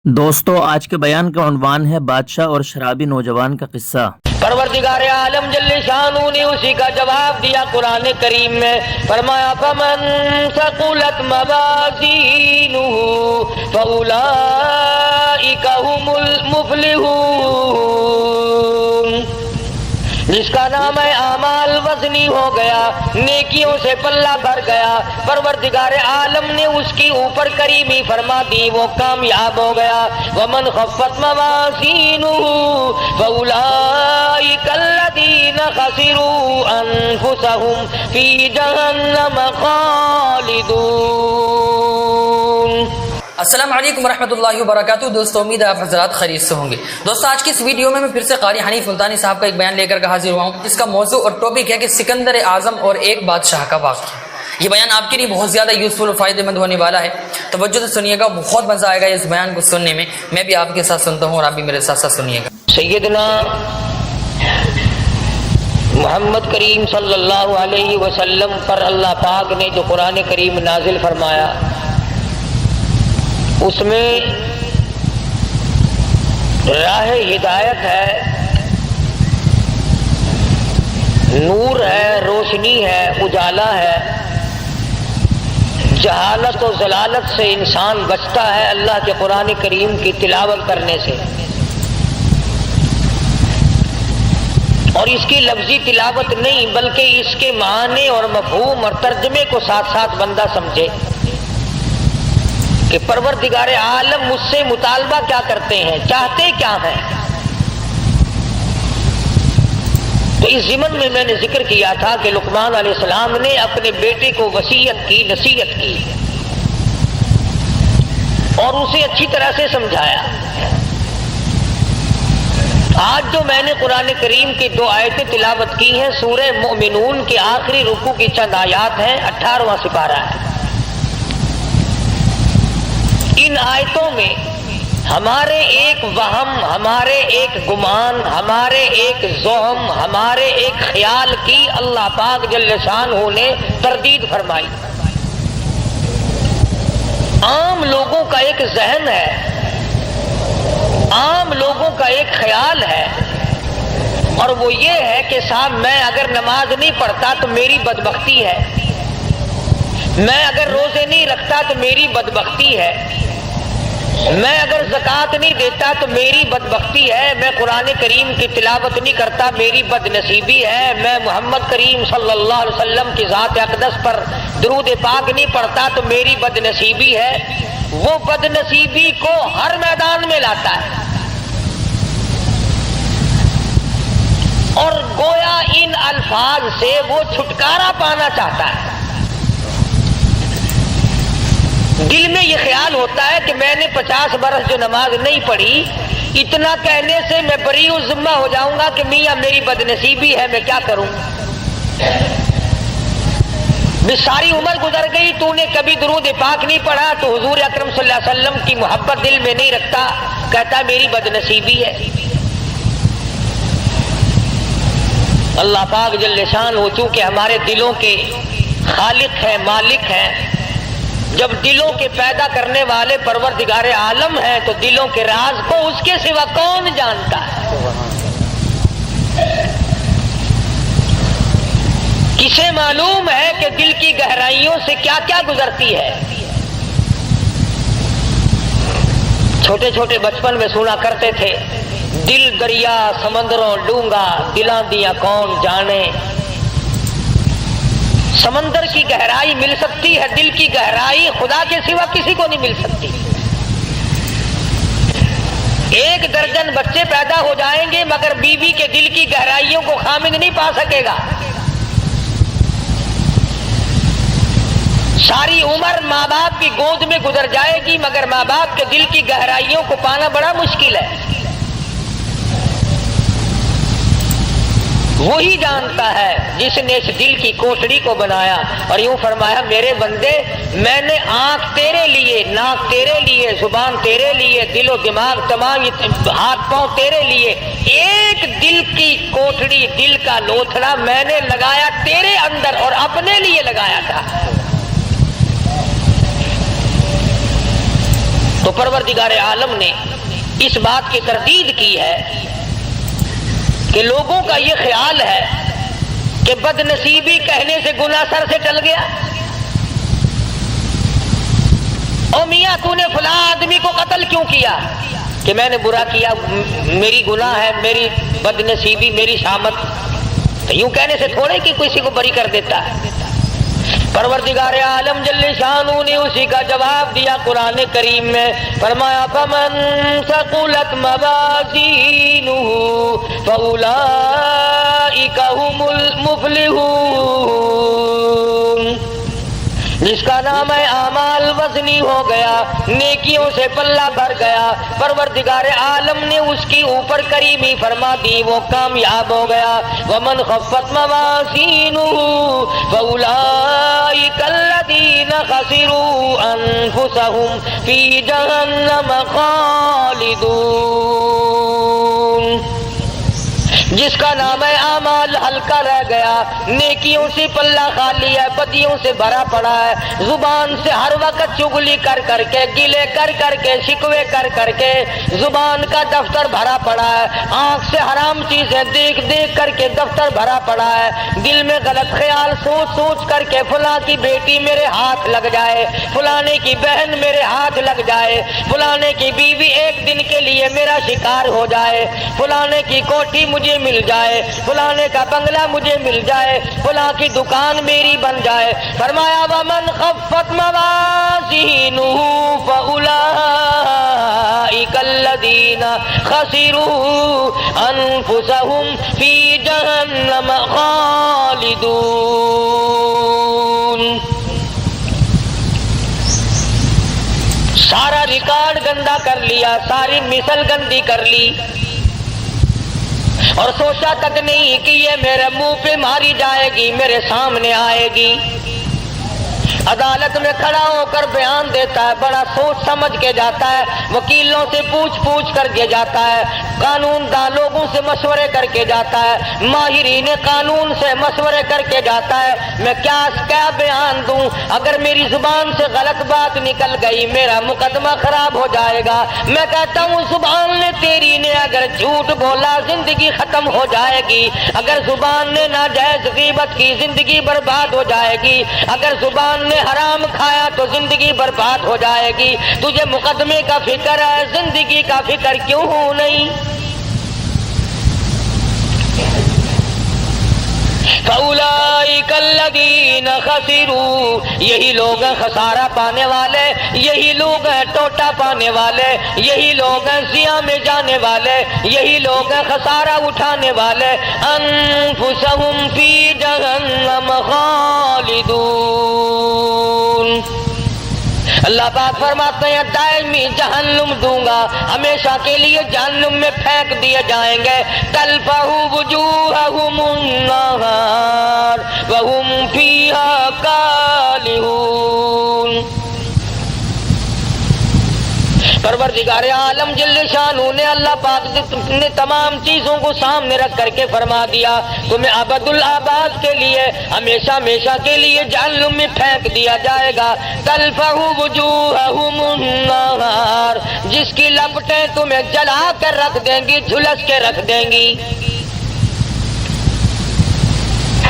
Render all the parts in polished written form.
دوستو آج کے بیان کا عنوان ہے بادشاہ اور شرابی نوجوان کا قصہ۔ پروردگار عالم جل شانہ نے اسی کا جواب دیا قرآن کریم میں، فرمایا فمن ثقلت موازینہ فاولئک هم المفلحون، جس کا نام ہے اعمال وزنی ہو گیا، نیکیوں سے پلہ بھر گیا، پروردگار عالم نے اس کی اوپر کریمی فرما دی، وہ کامیاب ہو گیا۔ ومن خفت موازینہ فاولئک الذین خسروا انفسهم فی جہنم خالدون۔ السلام علیکم ورحمۃ اللہ وبرکاتہ۔ دوستو امید ہے آپ حضرات خیریت سے ہوں گے۔ دوستو آج کی اس ویڈیو میں پھر سے قاری حنیف ملتانی صاحب کا ایک بیان لے کر حاضر ہوا ہوں، جس کا موضوع اور ٹاپک ہے کہ سکندر اعظم اور ایک بادشاہ کا واقعہ۔ یہ بیان آپ کے لیے بہت زیادہ یوزفل اور فائدہ مند ہونے والا ہے، توجہ سے سنیے گا، بہت مزہ آئے گا اس بیان کو سننے میں۔ میں بھی آپ کے ساتھ سنتا ہوں اور آپ بھی میرے ساتھ ساتھ سنیے گا۔ سیدنا محمد کریم صلی اللہ علیہ وسلم پر اللہ پاک نے جو قرآن کریم نازل فرمایا، اس میں راہ ہدایت ہے، نور ہے، روشنی ہے، اجالا ہے، جہالت و ضلالت سے انسان بچتا ہے اللہ کے قرآن کریم کی تلاوت کرنے سے، اور اس کی لفظی تلاوت نہیں بلکہ اس کے معنی اور مفہوم اور ترجمے کو ساتھ ساتھ بندہ سمجھے کہ پروردگار عالم مجھ سے مطالبہ کیا کرتے ہیں، چاہتے کیا ہیں۔ تو اس ضمن میں نے ذکر کیا تھا کہ لقمان علیہ السلام نے اپنے بیٹے کو وصیت کی، نصیحت کی اور اسے اچھی طرح سے سمجھایا۔ آج جو میں نے قرآن کریم کی 2 آیتیں تلاوت کی ہیں، سورہ مومنون کے آخری رکوع کی چند آیات ہیں، 18واں سپارہ ہے۔ ان آیتوں میں ہمارے ایک وہم، ہمارے ایک گمان، ہمارے ایک زہم، ہمارے ایک خیال کی اللہ پاک جل شانہ نے تردید فرمائی۔ عام لوگوں کا ایک ذہن ہے، عام لوگوں کا ایک خیال ہے، اور وہ یہ ہے کہ صاحب میں اگر نماز نہیں پڑھتا تو میری بدبختی ہے، میں اگر روزے نہیں رکھتا تو میری بدبختی ہے، میں اگر زکوٰۃ نہیں دیتا تو میری بدبختی ہے، میں قرآن کریم کی تلاوت نہیں کرتا میری بد نصیبی ہے، میں محمد کریم صلی اللہ علیہ وسلم کی ذات اقدس پر درود پاک نہیں پڑھتا تو میری بد نصیبی ہے۔ وہ بد نصیبی کو ہر میدان میں لاتا ہے، اور گویا ان الفاظ سے وہ چھٹکارا پانا چاہتا ہے۔ دل میں یہ خیال ہوتا ہے کہ میں نے 50 برس جو نماز نہیں پڑھی، اتنا کہنے سے میں بری الذمہ ہو جاؤں گا کہ میاں میری بد نصیبی ہے، میں کیا کروں؟ ساری عمر گزر گئی، تو نے کبھی درود پاک نہیں پڑھا، تو حضور اکرم صلی اللہ علیہ وسلم کی محبت دل میں نہیں رکھتا، کہتا میری بد نصیبی ہے۔ اللہ پاک جل شانہ چونکہ ہمارے دلوں کے خالق ہے، مالک ہے، جب دلوں کے پیدا کرنے والے پروردگار عالم ہیں تو دلوں کے راز کو اس کے سوا کون جانتا ہے؟ کسے معلوم ہے کہ دل کی گہرائیوں سے کیا کیا گزرتی ہے؟ چھوٹے چھوٹے بچپن میں سنا کرتے تھے، دل دریا سمندروں ڈونگا، دلاں دیا کون جانے۔ سمندر کی گہرائی مل سکتی ہے، دل کی گہرائی خدا کے سوا کسی کو نہیں مل سکتی۔ 1 درجن بچے پیدا ہو جائیں گے مگر بیوی کے دل کی گہرائیوں کو خامد نہیں پا سکے گا۔ ساری عمر ماں باپ کی گود میں گزر جائے گی مگر ماں باپ کے دل کی گہرائیوں کو پانا بڑا مشکل ہے۔ وہی جانتا ہے جس نے اس دل کی کوٹڑی کو بنایا، اور یوں فرمایا میرے بندے میں نے آنکھ تیرے لیے، ناک تیرے لیے، زبان تیرے لیے، دل و دماغ تمام ہاتھ پاؤں تیرے لیے، ایک دل کی کوٹڑی، دل کا لوتھڑا میں نے لگایا تیرے اندر اور اپنے لیے لگایا تھا۔ تو پروردگار عالم نے اس بات کی تردید کی ہے کہ لوگوں کا یہ خیال ہے کہ بد نصیبی کہنے سے گناہ سر سے ٹل گیا. او میاں تو نے فلاں آدمی کو قتل کیوں کیا؟ کہ میں نے برا کیا، میری گناہ ہے، میری بد نصیبی، میری شامت. تو یوں کہنے سے تھوڑے کہ کسی کو بری کر دیتا ہے. پروردگار عالم جل شانہ نے اسی کا جواب دیا قرآن کریم میں، فرمایا فمن ثقلت موازینہ فاولئک هم المفلحون. جس کا نام ہے اعمال وزنی ہو گیا، نیکیوں سے پلہ بھر گیا، پروردگار عالم نے اس کی اوپر کریمی فرما دی، وہ کامیاب ہو گیا. ومن خفت موازینہ فاولئک الذین خسروا انفسهم فی جہنم خالدون. جس کا نام ہے اعمال ہلکا رہ گیا، نیکیوں سے پلہ خالی ہے، بدیوں سے بھرا پڑا ہے، زبان سے ہر وقت چغلی کر کر کے، گلے کر کر کے، شکوے کر کر کے زبان کا دفتر بھرا پڑا ہے، آنکھ سے حرام چیزیں دیکھ دیکھ کر کے دفتر بھرا پڑا ہے، دل میں غلط خیال سوچ سوچ کر کے فلاں کی بیٹی میرے ہاتھ لگ جائے، فلانے کی بہن میرے ہاتھ لگ جائے، فلانے کی بیوی ایک دن کے لیے میرا شکار ہو جائے، فلانے کی کوٹھی مجھے مل جائے، فلانے کا بنگلہ مجھے مل جائے، فلاں کی دکان میری بن جائے. فرمایا ومن خفت موازینہ فاولئک الذین خسروا انفسهم فی جہنم خالدون. سارا ریکارڈ گندا کر لیا، ساری مثل گندی کر لی، اور سوچا تک نہیں کہ یہ میرے منہ پہ ماری جائے گی، میرے سامنے آئے گی. عدالت میں کھڑا ہو کر بیان دیتا ہے، بڑا سوچ سمجھ کے جاتا ہے، وکیلوں سے پوچھ پوچھ کر کے جاتا ہے، قانون دان لوگوں سے مشورے کر کے جاتا ہے، ماہرین قانون سے مشورے کر کے جاتا ہے. میں کیا بیان دوں؟ اگر میری زبان سے غلط بات نکل گئی میرا مقدمہ خراب ہو جائے گا. میں کہتا ہوں زبان نے تیری نے اگر جھوٹ بولا زندگی ختم ہو جائے گی، اگر زبان نے ناجائز غیبت کی زندگی برباد ہو جائے گی، اگر زبان نے حرام کھایا تو زندگی برباد ہو جائے گی. تجھے مقدمے کا فکر ہے، زندگی کا فکر کیوں نہیں؟ فَأُولَئِكَ الَّذِينَ خَسِرُوا، یہی لوگ ہیں خسارہ پانے والے، یہی لوگ ہیں ٹوٹا پانے والے، یہی لوگ ہیں زیاں میں جانے والے، یہی لوگ ہیں خسارہ اٹھانے والے. انفسہم فی جہنم خالدون. اللہ پاک فرماتے ہیں دائمی جہنم دوں گا، ہمیشہ کے لیے جہنم میں پھینک دیے جائیں گے. تلفح وجوہہم النار وہم فیہا کالہون. پروردگار عالم جل شانہ نے اللہ پاک نے تمام چیزوں کو سامنے رکھ کر کے فرما دیا تمہیں ابد الآباد کے لیے ہمیشہ ہمیشہ کے لیے جہنم میں پھینک دیا جائے گا. تلفح وجوہہم النار، جس کی لپٹیں تمہیں جلا کر رکھ دیں گی، جھلس کے رکھ دیں گی.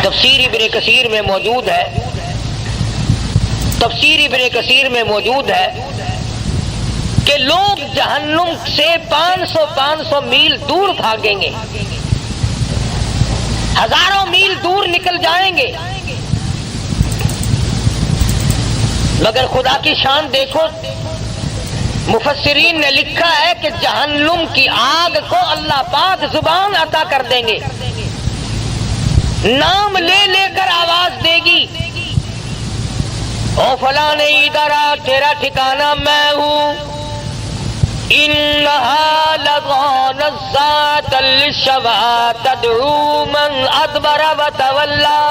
تفسیر ابن کثیر میں موجود ہے، تفسیر ابن کثیر میں موجود ہے کہ لوگ جہنم سے 500 میل دور بھاگیں گے، ہزاروں میل دور نکل جائیں گے، مگر خدا کی شان دیکھو، مفسرین نے لکھا ہے کہ جہنم کی آگ کو اللہ پاک زبان عطا کر دیں گے، نام لے لے کر آواز دے گی، او فلاں ادھر آ، تیرا ٹھکانہ میں ہوں. انہا لظى نزاعة للشوى تدعو من ادبر وتولى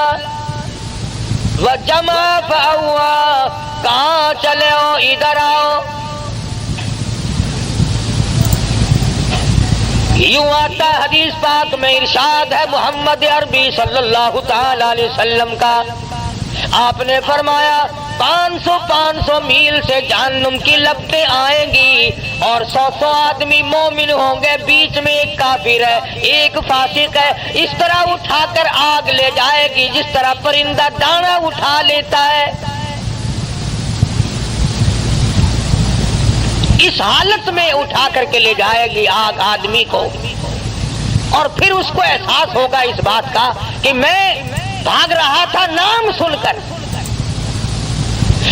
وجمع فأوعى. کہاں چلے ہو؟ ادھر آؤ. یوں آتا حدیث پاک میں ارشاد ہے محمد عربی صلی اللہ تعالی علیہ وسلم کا. آپ نے فرمایا 500 میل سے جہنم کی لپٹیں آئیں گی اور 100 آدمی مومن ہوں گے، بیچ میں ایک کافر ہے، ایک فاسق ہے، اس طرح اٹھا کر آگ لے جائے گی جس طرح پرندہ دانا اٹھا لیتا ہے۔ اس حالت میں اٹھا کر کے لے جائے گی آگ آدمی کو، اور پھر اس کو احساس ہوگا اس بات کا کہ میں بھاگ رہا تھا نام سن کر۔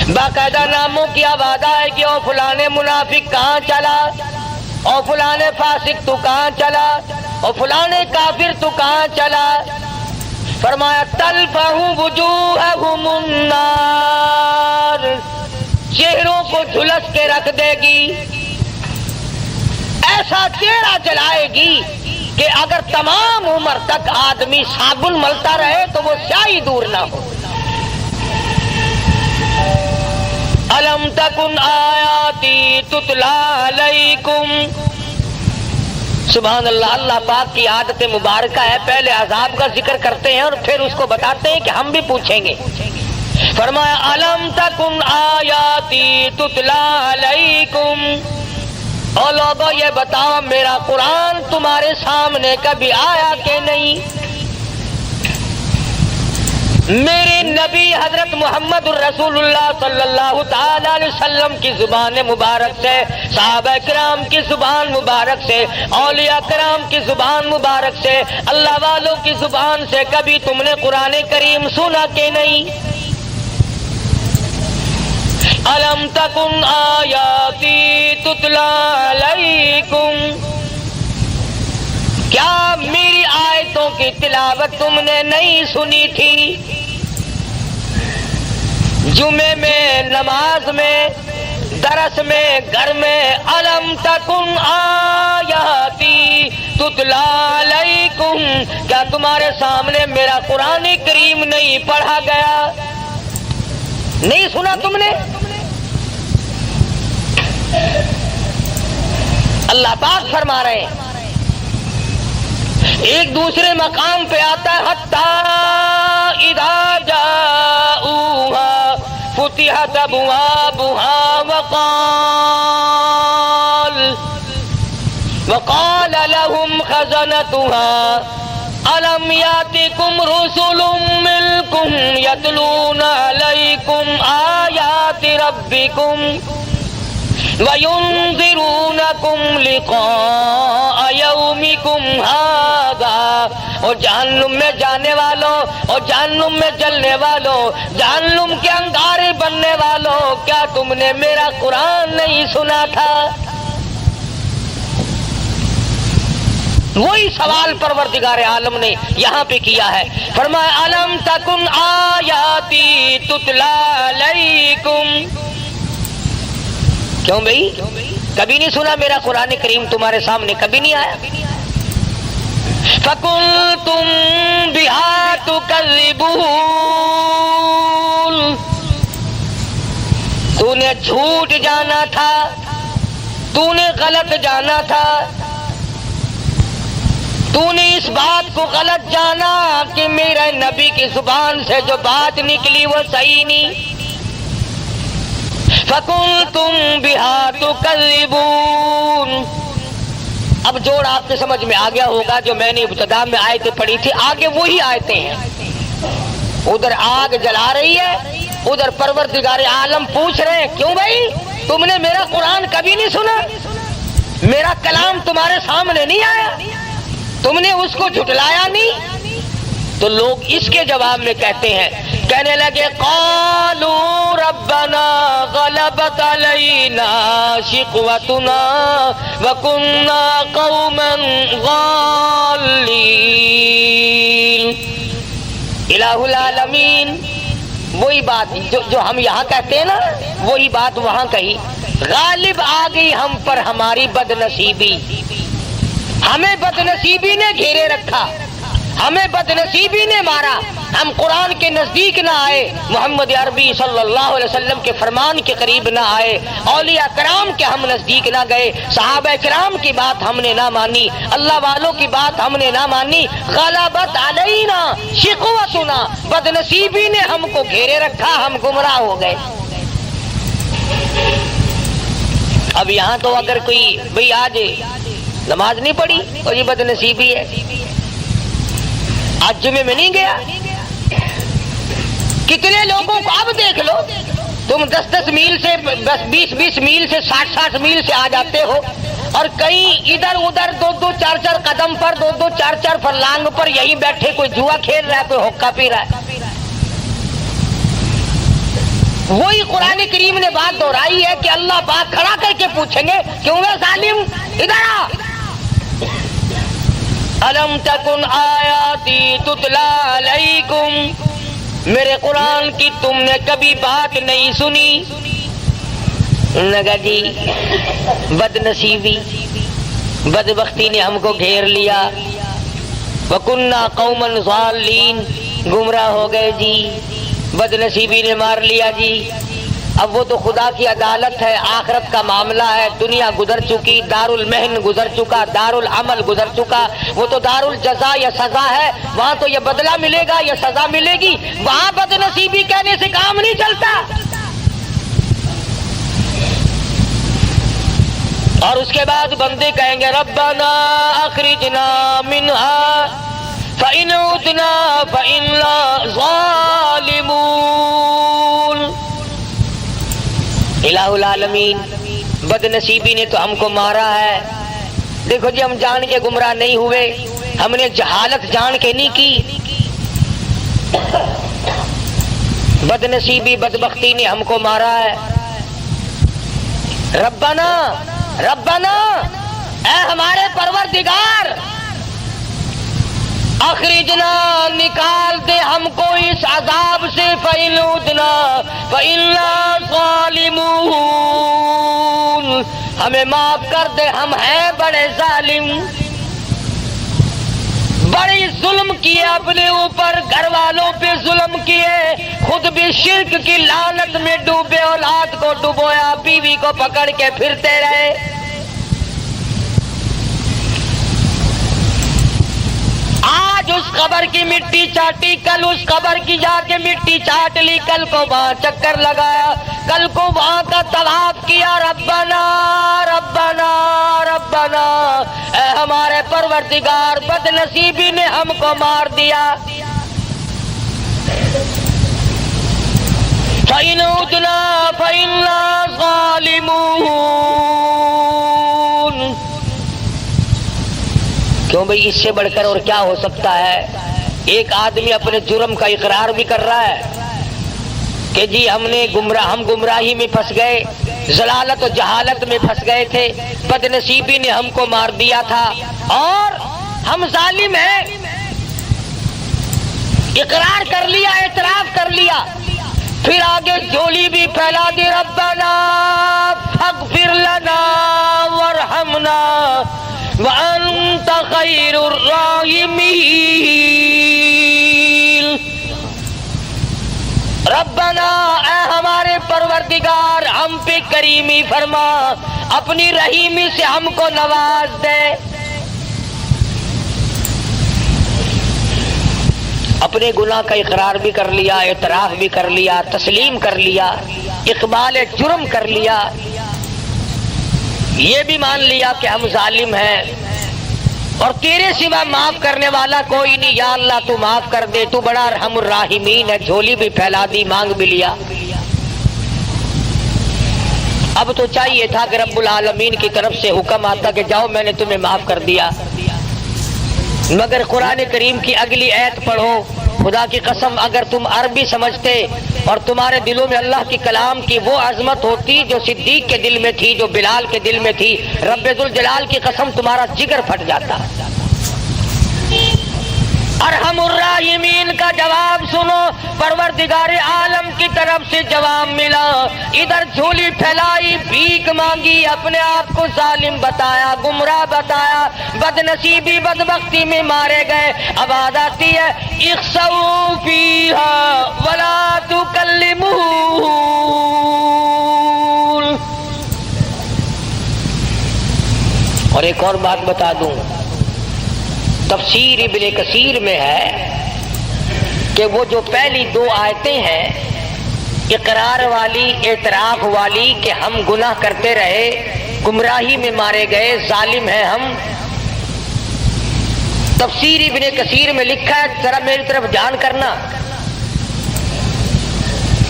باقاعدہ ناموں کی آواز آئے گی، او فلانے منافق کہاں چلا، او فلانے فاسق تو کہاں چلا، او فلانے کافر تو کہاں چلا۔ فرمایا تلفح وجوہہم النار، چہروں کو جھلس کے رکھ دے گی، ایسا چہرہ جلائے گی کہ اگر تمام عمر تک آدمی صابن ملتا رہے تو وہ سیاہی دور نہ ہو۔ الم تکن آیاتی تتلی علیکم، سبحان اللہ، اللہ پاک کی عادت مبارکہ ہے، پہلے عذاب کا ذکر کرتے ہیں اور پھر اس کو بتاتے ہیں کہ ہم بھی پوچھیں گے۔ فرمایا الم تکن آیاتی تتلی علیکم، اور لوگوں یہ بتاؤ میرا قرآن تمہارے سامنے کبھی آیا کہ نہیں؟ میرے نبی حضرت محمد الرسول اللہ صلی اللہ تعالی علیہ وسلم کی زبان مبارک سے، صحابہ کرام کی زبان مبارک سے، اولیاء کرام کی زبان مبارک سے، اللہ والوں کی زبان سے کبھی تم نے قرآن کریم سنا کہ نہیں؟ الم تکن آیاتی تتلی علیکم، کیا میری آیتوں کی تلاوت تم نے نہیں سنی تھی؟ جمعے میں، نماز میں، درس میں، گھر میں، الم تکن آیاتی تتلی علیکم، کیا تمہارے سامنے میرا قرآن کریم نہیں پڑھا گیا؟ نہیں سنا تم نے؟ اللہ پاک فرما رہے ہیں، ایک دوسرے مقام پہ آتا ہے حتی اذا جاؤہا فتحت ابوابہا وقال لهم خزنتها الم یاتکم رسل منکم یتلون علیکم آیات ربکم وَيُنذِرُونَكُمْ لِقَاءَ يَوْمِكُمْ هَذَا، اور جہنم میں جانے والوں اور جہنم میں جلنے والوں، جہنم کے انگارے بننے والوں، کیا تم نے میرا قرآن نہیں سنا تھا؟ وہی سوال پروردگار عالم نے یہاں پہ کیا ہے، فرمایا الم تکن آیاتی تتلی علیکم، کیوں بھئی کبھی نہیں سنا میرا قرآن کریم تمہارے سامنے کبھی نہیں آیا؟ فَكُنْتُمْ بِهَا تُكَذِّبُونَ، تو نے جھوٹ جانا تھا، تو نے غلط جانا تھا، تو نے اس بات کو غلط جانا کہ میرے نبی کی زبان سے جو بات نکلی وہ صحیح نہیں۔ فَكُنْتُمْ بِهَا تُكَذِّبُونَ، اب جوڑ آپ کے سمجھ میں آ گیا ہوگا، جو میں نے ابتدا میں آیتیں پڑھی تھی آگے وہی آیتیں ہیں۔ ادھر آگ جلا رہی ہے، ادھر پروردگار عالم پوچھ رہے ہیں کیوں بھائی تم نے میرا قرآن کبھی نہیں سنا، میرا کلام تمہارے سامنے نہیں آیا، تم نے اس کو جھٹلایا نہیں؟ تو لوگ اس کے جواب میں کہتے ہیں، کہنے لگے قالوا ربنا غلبت علینا شقوتنا وکنا قوما غالین، الہ العالمین، وہی بات جو ہم یہاں کہتے ہیں نا، وہی بات وہاں کہی، غالب آ گئی ہم پر ہماری بد نصیبی، ہمیں بد نصیبی نے گھیرے رکھا، ہمیں بدنصیبی نے مارا، ہم قرآن کے نزدیک نہ آئے، محمد عربی صلی اللہ علیہ وسلم کے فرمان کے قریب نہ آئے، اولیاء کرام کے ہم نزدیک نہ گئے، صحابہ کرام کی بات ہم نے نہ مانی، اللہ والوں کی بات ہم نے نہ مانی، غلبت علینا شقوتنا، بدنصیبی نے ہم کو گھیرے رکھا، ہم گمراہ ہو گئے۔ اب یہاں تو اگر کوئی بھئی آج نماز نہیں پڑھی اور یہ بدنصیبی ہے، آج جمعے میں نہیں گیا، کتنے لوگوں کو اب دیکھ لو، تم 10 میل سے 20 میل سے 60 میل سے آ جاتے ہو، اور کہیں ادھر ادھر 2 4 قدم پر 2 4 فرلانگ پر یہی بیٹھے کوئی جوا کھیل رہا ہے، کوئی حقہ پی رہا ہے۔ وہی قرآن کریم نے بات دہرائی ہے کہ اللہ پاک کھڑا کر کے پوچھیں گے کیوں ہے ظالم، ادھر آ، الم تکن آیاتی تتلا علیکم، میرے قرآن کی تم نے کبھی بات نہیں سنی؟ لگا جی بدنصیبی بدبختی نے ہم کو گھیر لیا، وَكُنَّا قَوْمًا ضَالِّينَ، گمراہ ہو گئے جی، بدنصیبی نے مار لیا جی۔ اب وہ تو خدا کی عدالت ہے، آخرت کا معاملہ ہے، دنیا گزر چکی، دار المحن گزر چکا، دار العمل گزر چکا، وہ تو دار الجزا یا سزا ہے، وہاں تو یہ بدلہ ملے گا یا سزا ملے گی، وہاں بدنصیبی کہنے سے کام نہیں چلتا۔ اور اس کے بعد بندے کہیں گے ربنا اخرجنا منہا فإن عدنا فإنا ظالمون۔ الہ العالمین، بدنصیبی نے تو ہم کو مارا ہے، دیکھو جی ہم جان کے گمراہ نہیں ہوئے، ہم نے جہالت جان کے نہیں کی، بدنصیبی بدبختی نے ہم کو مارا ہے۔ ربنا ربنا، اے ہمارے پروردگار، اخرجنا، نکال دے ہم کو اس عذاب سے، فإن عدنا فإنا ظالمون، ہمیں معاف کر دے، ہم ہیں بڑے ظالم، بڑی ظلم کیے اپنے اوپر، گھر والوں پہ ظلم کیے، خود بھی شرک کی لعنت میں ڈوبے، اولاد کو ڈبویا، بیوی کو پکڑ کے پھرتے رہے۔ آج اس قبر کی مٹی چاٹی، کل اس قبر کی جا کے مٹی چاٹ لی، کل کو وہاں چکر لگایا، کل کو وہاں کا طواف کیا، ربنا ربنا ربنا، اے ہمارے پروردگار، بدنصیبی نے ہم کو مار دیا۔ فَإِنْ عُدْنَا فَإِنَّا ظَالِمُونَ، کیوں بھئی اس سے بڑھ کر اور کیا ہو سکتا ہے؟ ایک آدمی اپنے جرم کا اقرار بھی کر رہا ہے کہ جی ہم گمراہی میں پھنس گئے، ضلالت و جہالت میں پھنس گئے تھے، بدنصیبی نے ہم کو مار دیا تھا اور ہم ظالم ہیں، اقرار کر لیا، اعتراف کر لیا، پھر آگے جھولی بھی پھیلا دی، ربنا فاغفر لنا وارحمنا وانت خیر الراحمین، ربنا، اے ہمارے پروردگار، ہم پہ کریمی فرما، اپنی رحیمی سے ہم کو نواز دے۔ اپنے گناہ کا اقرار بھی کر لیا، اعتراف بھی کر لیا، تسلیم کر لیا، اقبال جرم کر لیا، یہ بھی مان لیا کہ ہم ظالم ہیں اور تیرے سوا معاف کرنے والا کوئی نہیں، یا اللہ تو معاف کر دے، تو بڑا ارحم الراحمین ہے، جھولی بھی پھیلا دی، مانگ بھی لیا۔ اب تو چاہیے تھا کہ رب العالمین کی طرف سے حکم آتا کہ جاؤ میں نے تمہیں معاف کر دیا، مگر قرآن کریم کی اگلی آیت پڑھو، خدا کی قسم اگر تم عربی سمجھتے اور تمہارے دلوں میں اللہ کی کلام کی وہ عظمت ہوتی جو صدیق کے دل میں تھی، جو بلال کے دل میں تھی، رب ذوالجلال کی قسم تمہارا جگر پھٹ جاتا۔ ارحم الراحمین کا جواب سنو، پروردگار عالم کی طرف سے جواب ملا۔ ادھر جھولی پھیلائی، بھیک مانگی، اپنے آپ کو ظالم بتایا، گمراہ بتایا، بد نصیبی بدبختی میں مارے گئے۔ آواز آتی ہے اخسؤوا فیہا ولا تکلمون۔ اور ایک اور بات بتا دوں، تفسیر ابن کثیر میں ہے کہ وہ جو پہلی دو آیتیں ہیں اقرار والی، اعتراف والی کہ ہم گناہ کرتے رہے، گمراہی میں مارے گئے، ظالم ہیں ہم، تفسیر ابن کثیر میں لکھا ہے، ذرا میری طرف دھیان کرنا،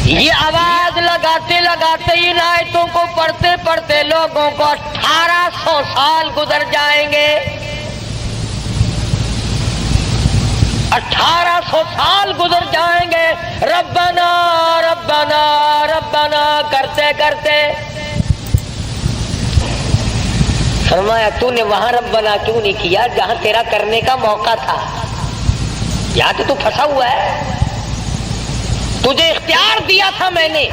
یہ آواز لگاتے لگاتے ان آیتوں کو پڑھتے پڑھتے لوگوں کو 1800 سال گزر جائیں گے۔ 1800 سال گزر جائیں گے ربنا ربنا ربنا کرتے کرتے۔ فرمایا تو نے وہاں ربنا کیوں نہیں کیا جہاں تیرا کرنے کا موقع تھا؟ یہاں تو پھنسا ہوا ہے، تجھے اختیار دیا تھا میں نے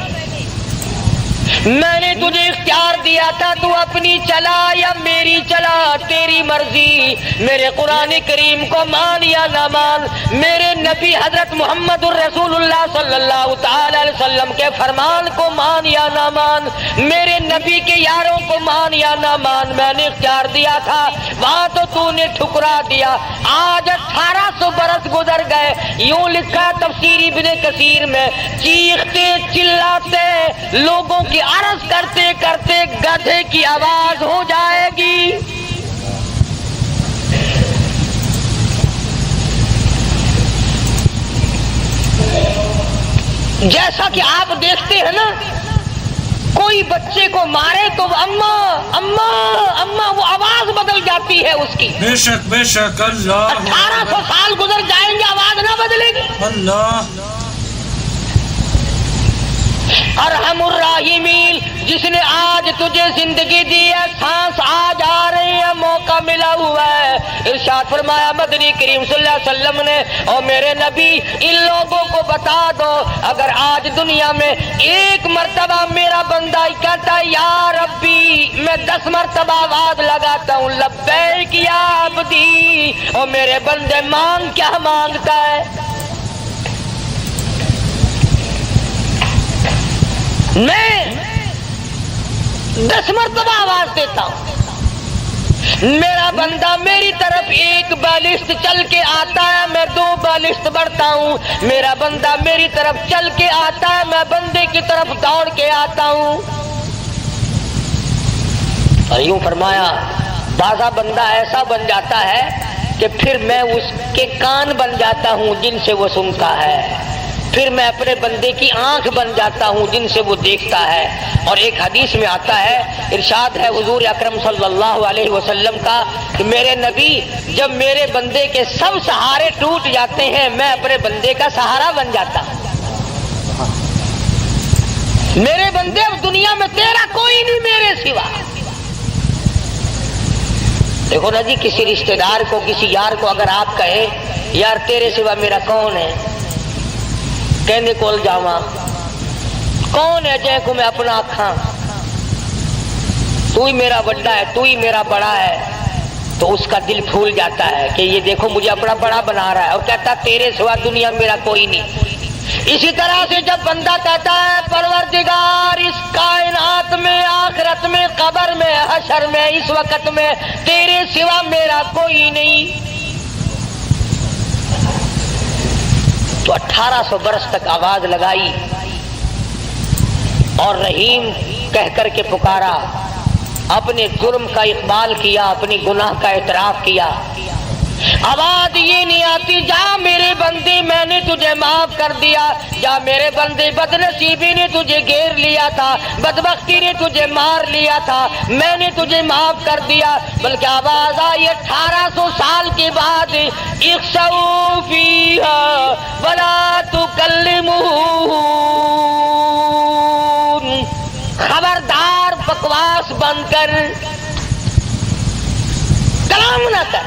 تجھے اختیار دیا تھا، تو اپنی چلا یا میری چلا، تیری مرضی۔ میرے قرآن کریم کو مان یا نہ مان، میرے نبی حضرت محمد الرسول اللہ صلی اللہ تعالی علیہ وسلم کے فرمان کو مان یا نہ مان، میرے نبی کے یاروں کو مان یا نہ مان، میں نے اختیار دیا تھا، وہاں تو نے ٹھکرا دیا۔ آج 1800 برس گزر گئے، یوں لکھا تفسیر ابن کثیر میں، چیختے چلاتے لوگوں کی عرض کرتے کرتے گدھے کی آواز ہو جائے گی۔ جیسا کہ آپ دیکھتے ہیں نا، کوئی بچے کو مارے تو اماں اماں اماں وہ آواز بدل جاتی ہے اس کی۔ بے شک بے شک، اللہ 1800 سال گزر جائیں گے آواز نہ بدلے گی۔ اللہ ارحم الراحمین، جس نے آج تجھے زندگی دی ہے، سانس آج آ رہی ہے، موقع ملا ہوا ہے، ارشاد فرمایا مدنی کریم صلی اللہ علیہ وسلم نے، اور میرے نبی ان لوگوں کو بتا دو، اگر آج دنیا میں ایک مرتبہ میرا بندہ کہتا ہے یا ربی، میں 10 مرتبہ آواز لگاتا ہوں لبیک یا عبدی، اور میرے بندے مانگ کیا مانگتا ہے؟ میں 10 مرتبہ آواز دیتا ہوں، میرا بندہ میری طرف 1 بالشت چل کے آتا ہے، میں 2 بالشت بڑھتا ہوں، میرا بندہ میری طرف چل کے آتا ہے، میں بندے کی طرف دوڑ کے آتا ہوں۔ اور یوں فرمایا بازا بندہ ایسا بن جاتا ہے کہ پھر میں اس کے کان بن جاتا ہوں جن سے وہ سنتا ہے، پھر میں اپنے بندے کی آنکھ بن جاتا ہوں جن سے وہ دیکھتا ہے۔ اور ایک حدیث میں آتا ہے، ارشاد ہے حضور اکرم صلی اللہ علیہ وسلم کا کہ میرے نبی جب میرے بندے کے سب سہارے ٹوٹ جاتے ہیں، میں اپنے بندے کا سہارا بن جاتا ہوں۔ میرے بندے اب دنیا میں تیرا کوئی نہیں میرے سوا۔ دیکھو نا جی، کسی رشتہ دار کو، کسی یار کو اگر آپ کہیں یار تیرے سوا میرا کون ہے، کہنے کول جاواں، کون ہے جے کو میں اپنا آکھاں، تو ہی میرا بڑا ہے، تو ہی میرا بڑا ہے، تو اس کا دل پھول جاتا ہے کہ یہ دیکھو مجھے اپنا بڑا بنا رہا ہے، اور کہتا تیرے سوا دنیا میرا کوئی نہیں۔ اسی طرح سے جب بندہ کہتا ہے پروردگار اس کائنات میں، آخرت میں، قبر میں، حشر میں، اس وقت میں تیرے سوا میرا کوئی نہیں، تو 1800 برس تک آواز لگائی اور رحیم کہہ کر کے پکارا، اپنے جرم کا اقبال کیا، اپنی گناہ کا اعتراف کیا۔ آواز یہ نہیں آتی جا میرے بندے میں نے تجھے معاف کر دیا، جا میرے بندے بدنصیبی نے تجھے گھیر لیا تھا، بدبختی نے تجھے مار لیا تھا، میں نے تجھے معاف کر دیا، بلکہ آواز آئی 1800 سال کے بعد اخسؤوا فیہا ولا تکلمون، خبردار بکواس بند کر، کلام نہ کر۔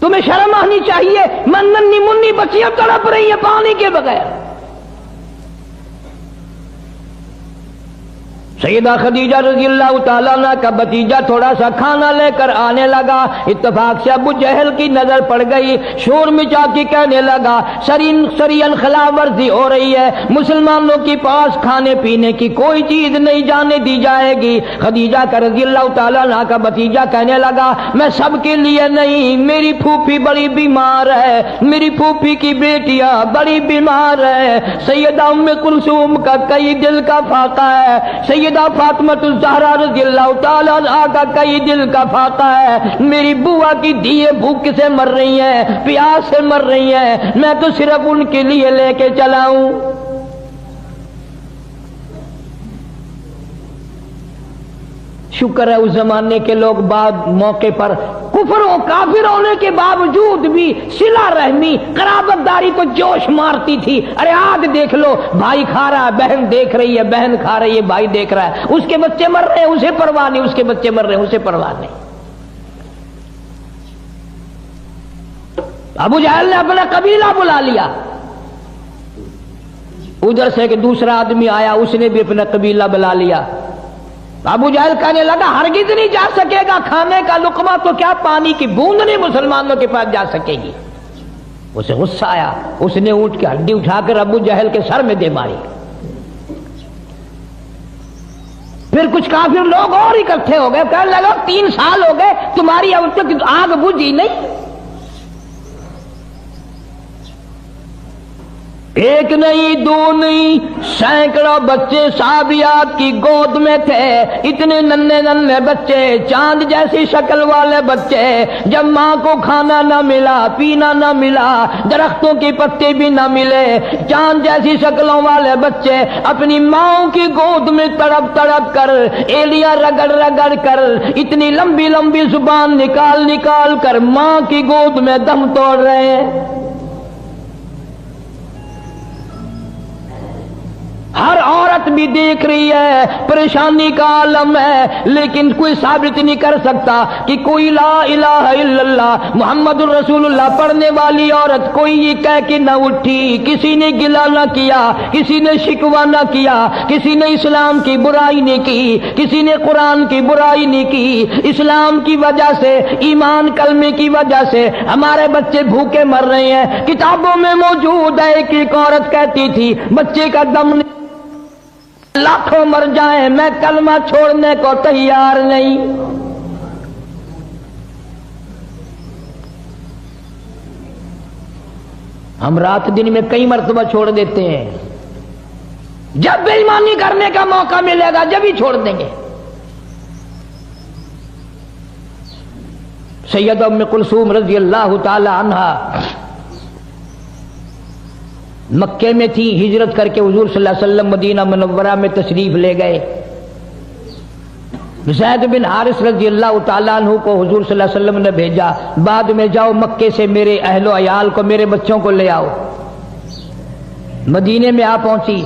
تمہیں شرم آنی چاہیے، ننھی منی بچیاں تڑپ رہی ہیں پانی کے بغیر۔ سیدہ خدیجہ رضی اللہ تعالیٰ عنہ کا بھتیجا تھوڑا سا کھانا لے کر آنے لگا، اتفاق سے ابو جہل کی نظر پڑ گئی، شور مچا کے کہنے لگا سرین خلاف ورزی ہو رہی ہے، مسلمانوں کے پاس کھانے پینے کی کوئی چیز نہیں جانے دی جائے گی۔ خدیجہ کا رضی اللہ تعالیٰ عنہ کا بھتیجا کہنے لگا میں سب کے لیے نہیں، میری پھوپھی بڑی بیمار ہے، میری پھوپھی کی بیٹیاں بڑی بیمار ہے، سیدہ ام کلثوم کا کئی دل کا فاقہ ہے، سیدہ فاطمہ الزہرا رضی اللہ تعالیٰ عنہا کا کئی دل کا فاقہ ہے، میری بوا کی دھیے بھوک سے مر رہی ہیں، پیاس سے مر رہی ہیں، میں تو صرف ان کے لیے لے کے چلا ہوں۔ شکر ہے اس زمانے کے لوگ بعد موقع پر کفر و کافر ہونے کے باوجود بھی صلہ رحمی قرابت داری کو جوش مارتی تھی۔ ارے آج دیکھ لو، بھائی کھا رہا ہے، بہن دیکھ رہی ہے، بہن کھا رہی ہے، بھائی دیکھ رہا ہے، اس کے بچے مر رہے ہیں اسے پرواہ نہیں، اس کے بچے مر رہے ہیں اسے پرواہ نہیں۔ ابو جہل نے اپنا قبیلہ بلا لیا، ادھر سے کہ دوسرا آدمی آیا، اس نے بھی اپنا قبیلہ بلا لیا۔ ابو جہل کہنے لگا ہرگز نہیں جا سکے گا، کھانے کا لقمہ تو کیا پانی کی بوند نہیں مسلمانوں کے پاس جا سکے گی۔ اسے غصہ آیا، اس نے اونٹ کی ہڈی اٹھا کر ابو جہل کے سر میں دے ماری۔ پھر کچھ کافر لوگ اور اکٹھے ہو گئے، کہنے لگا 3 سال ہو گئے تمہاری اب تک آگ بجھی نہیں۔ ایک نہیں دو نہیں سینکڑوں بچے صحابیات کی گود میں تھے، اتنے ننھے ننھے بچے، چاند جیسی شکل والے بچے، جب ماں کو کھانا نہ ملا، پینا نہ ملا، درختوں کے پتے بھی نہ ملے، چاند جیسی شکلوں والے بچے اپنی ماں کی گود میں تڑپ تڑپ کر، ایلیاں رگڑ رگڑ کر، اتنی لمبی لمبی زبان نکال نکال کر ماں کی گود میں دم توڑ رہے ہیں۔ ہر عورت بھی دیکھ رہی ہے، پریشانی کا عالم ہے، لیکن کوئی ثابت نہیں کر سکتا کہ کوئی لا الہ الا اللہ محمد الرسول اللہ پڑھنے والی عورت کوئی یہ کہہ کے نہ اٹھی، کسی نے گلہ نہ کیا، کسی نے شکوہ نہ کیا، کسی نے اسلام کی برائی نہیں کی، کسی نے قرآن کی برائی نہیں کی۔ اسلام کی وجہ سے، ایمان کلمے کی وجہ سے ہمارے بچے بھوکے مر رہے ہیں۔ کتابوں میں موجود ہے، ایک عورت کہتی تھی بچے کا دم لاکھوں مر جائیں میں کلمہ چھوڑنے کو تیار نہیں۔ ہم رات دن میں کئی مرتبہ چھوڑ دیتے ہیں، جب بے ایمانی کرنے کا موقع ملے گا جب ہی چھوڑ دیں گے۔ سیدہ ام کلثوم رضی اللہ تعالی عنہا مکے میں تھی، ہجرت کر کے حضور صلی اللہ علیہ وسلم مدینہ منورہ میں تشریف لے گئے۔ زید بن حارث رضی اللہ تعالیٰ عنہ کو حضور صلی اللہ علیہ وسلم نے بھیجا، بعد میں جاؤ مکے سے میرے اہل و عیال کو، میرے بچوں کو لے آؤ۔ مدینے میں آ پہنچی،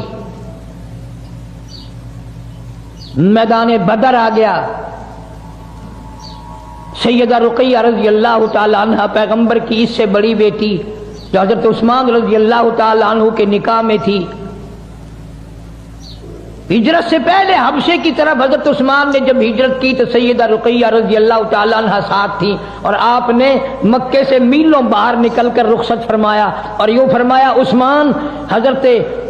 میدان بدر آ گیا۔ سیدہ رقیہ رضی اللہ تعالیٰ عنہ پیغمبر کی اس سے بڑی بیٹی جو حضرت عثمان رضی اللہ تعالیٰ عنہ کے نکاح میں تھی، ہجرت سے پہلے حبشے کی طرف حضرت عثمان نے جب ہجرت کی تو سیدہ رقیہ رضی اللہ تعالیٰ عنہ ساتھ تھی، اور آپ نے مکے سے میلوں باہر نکل کر رخصت فرمایا اور یوں فرمایا عثمان، حضرت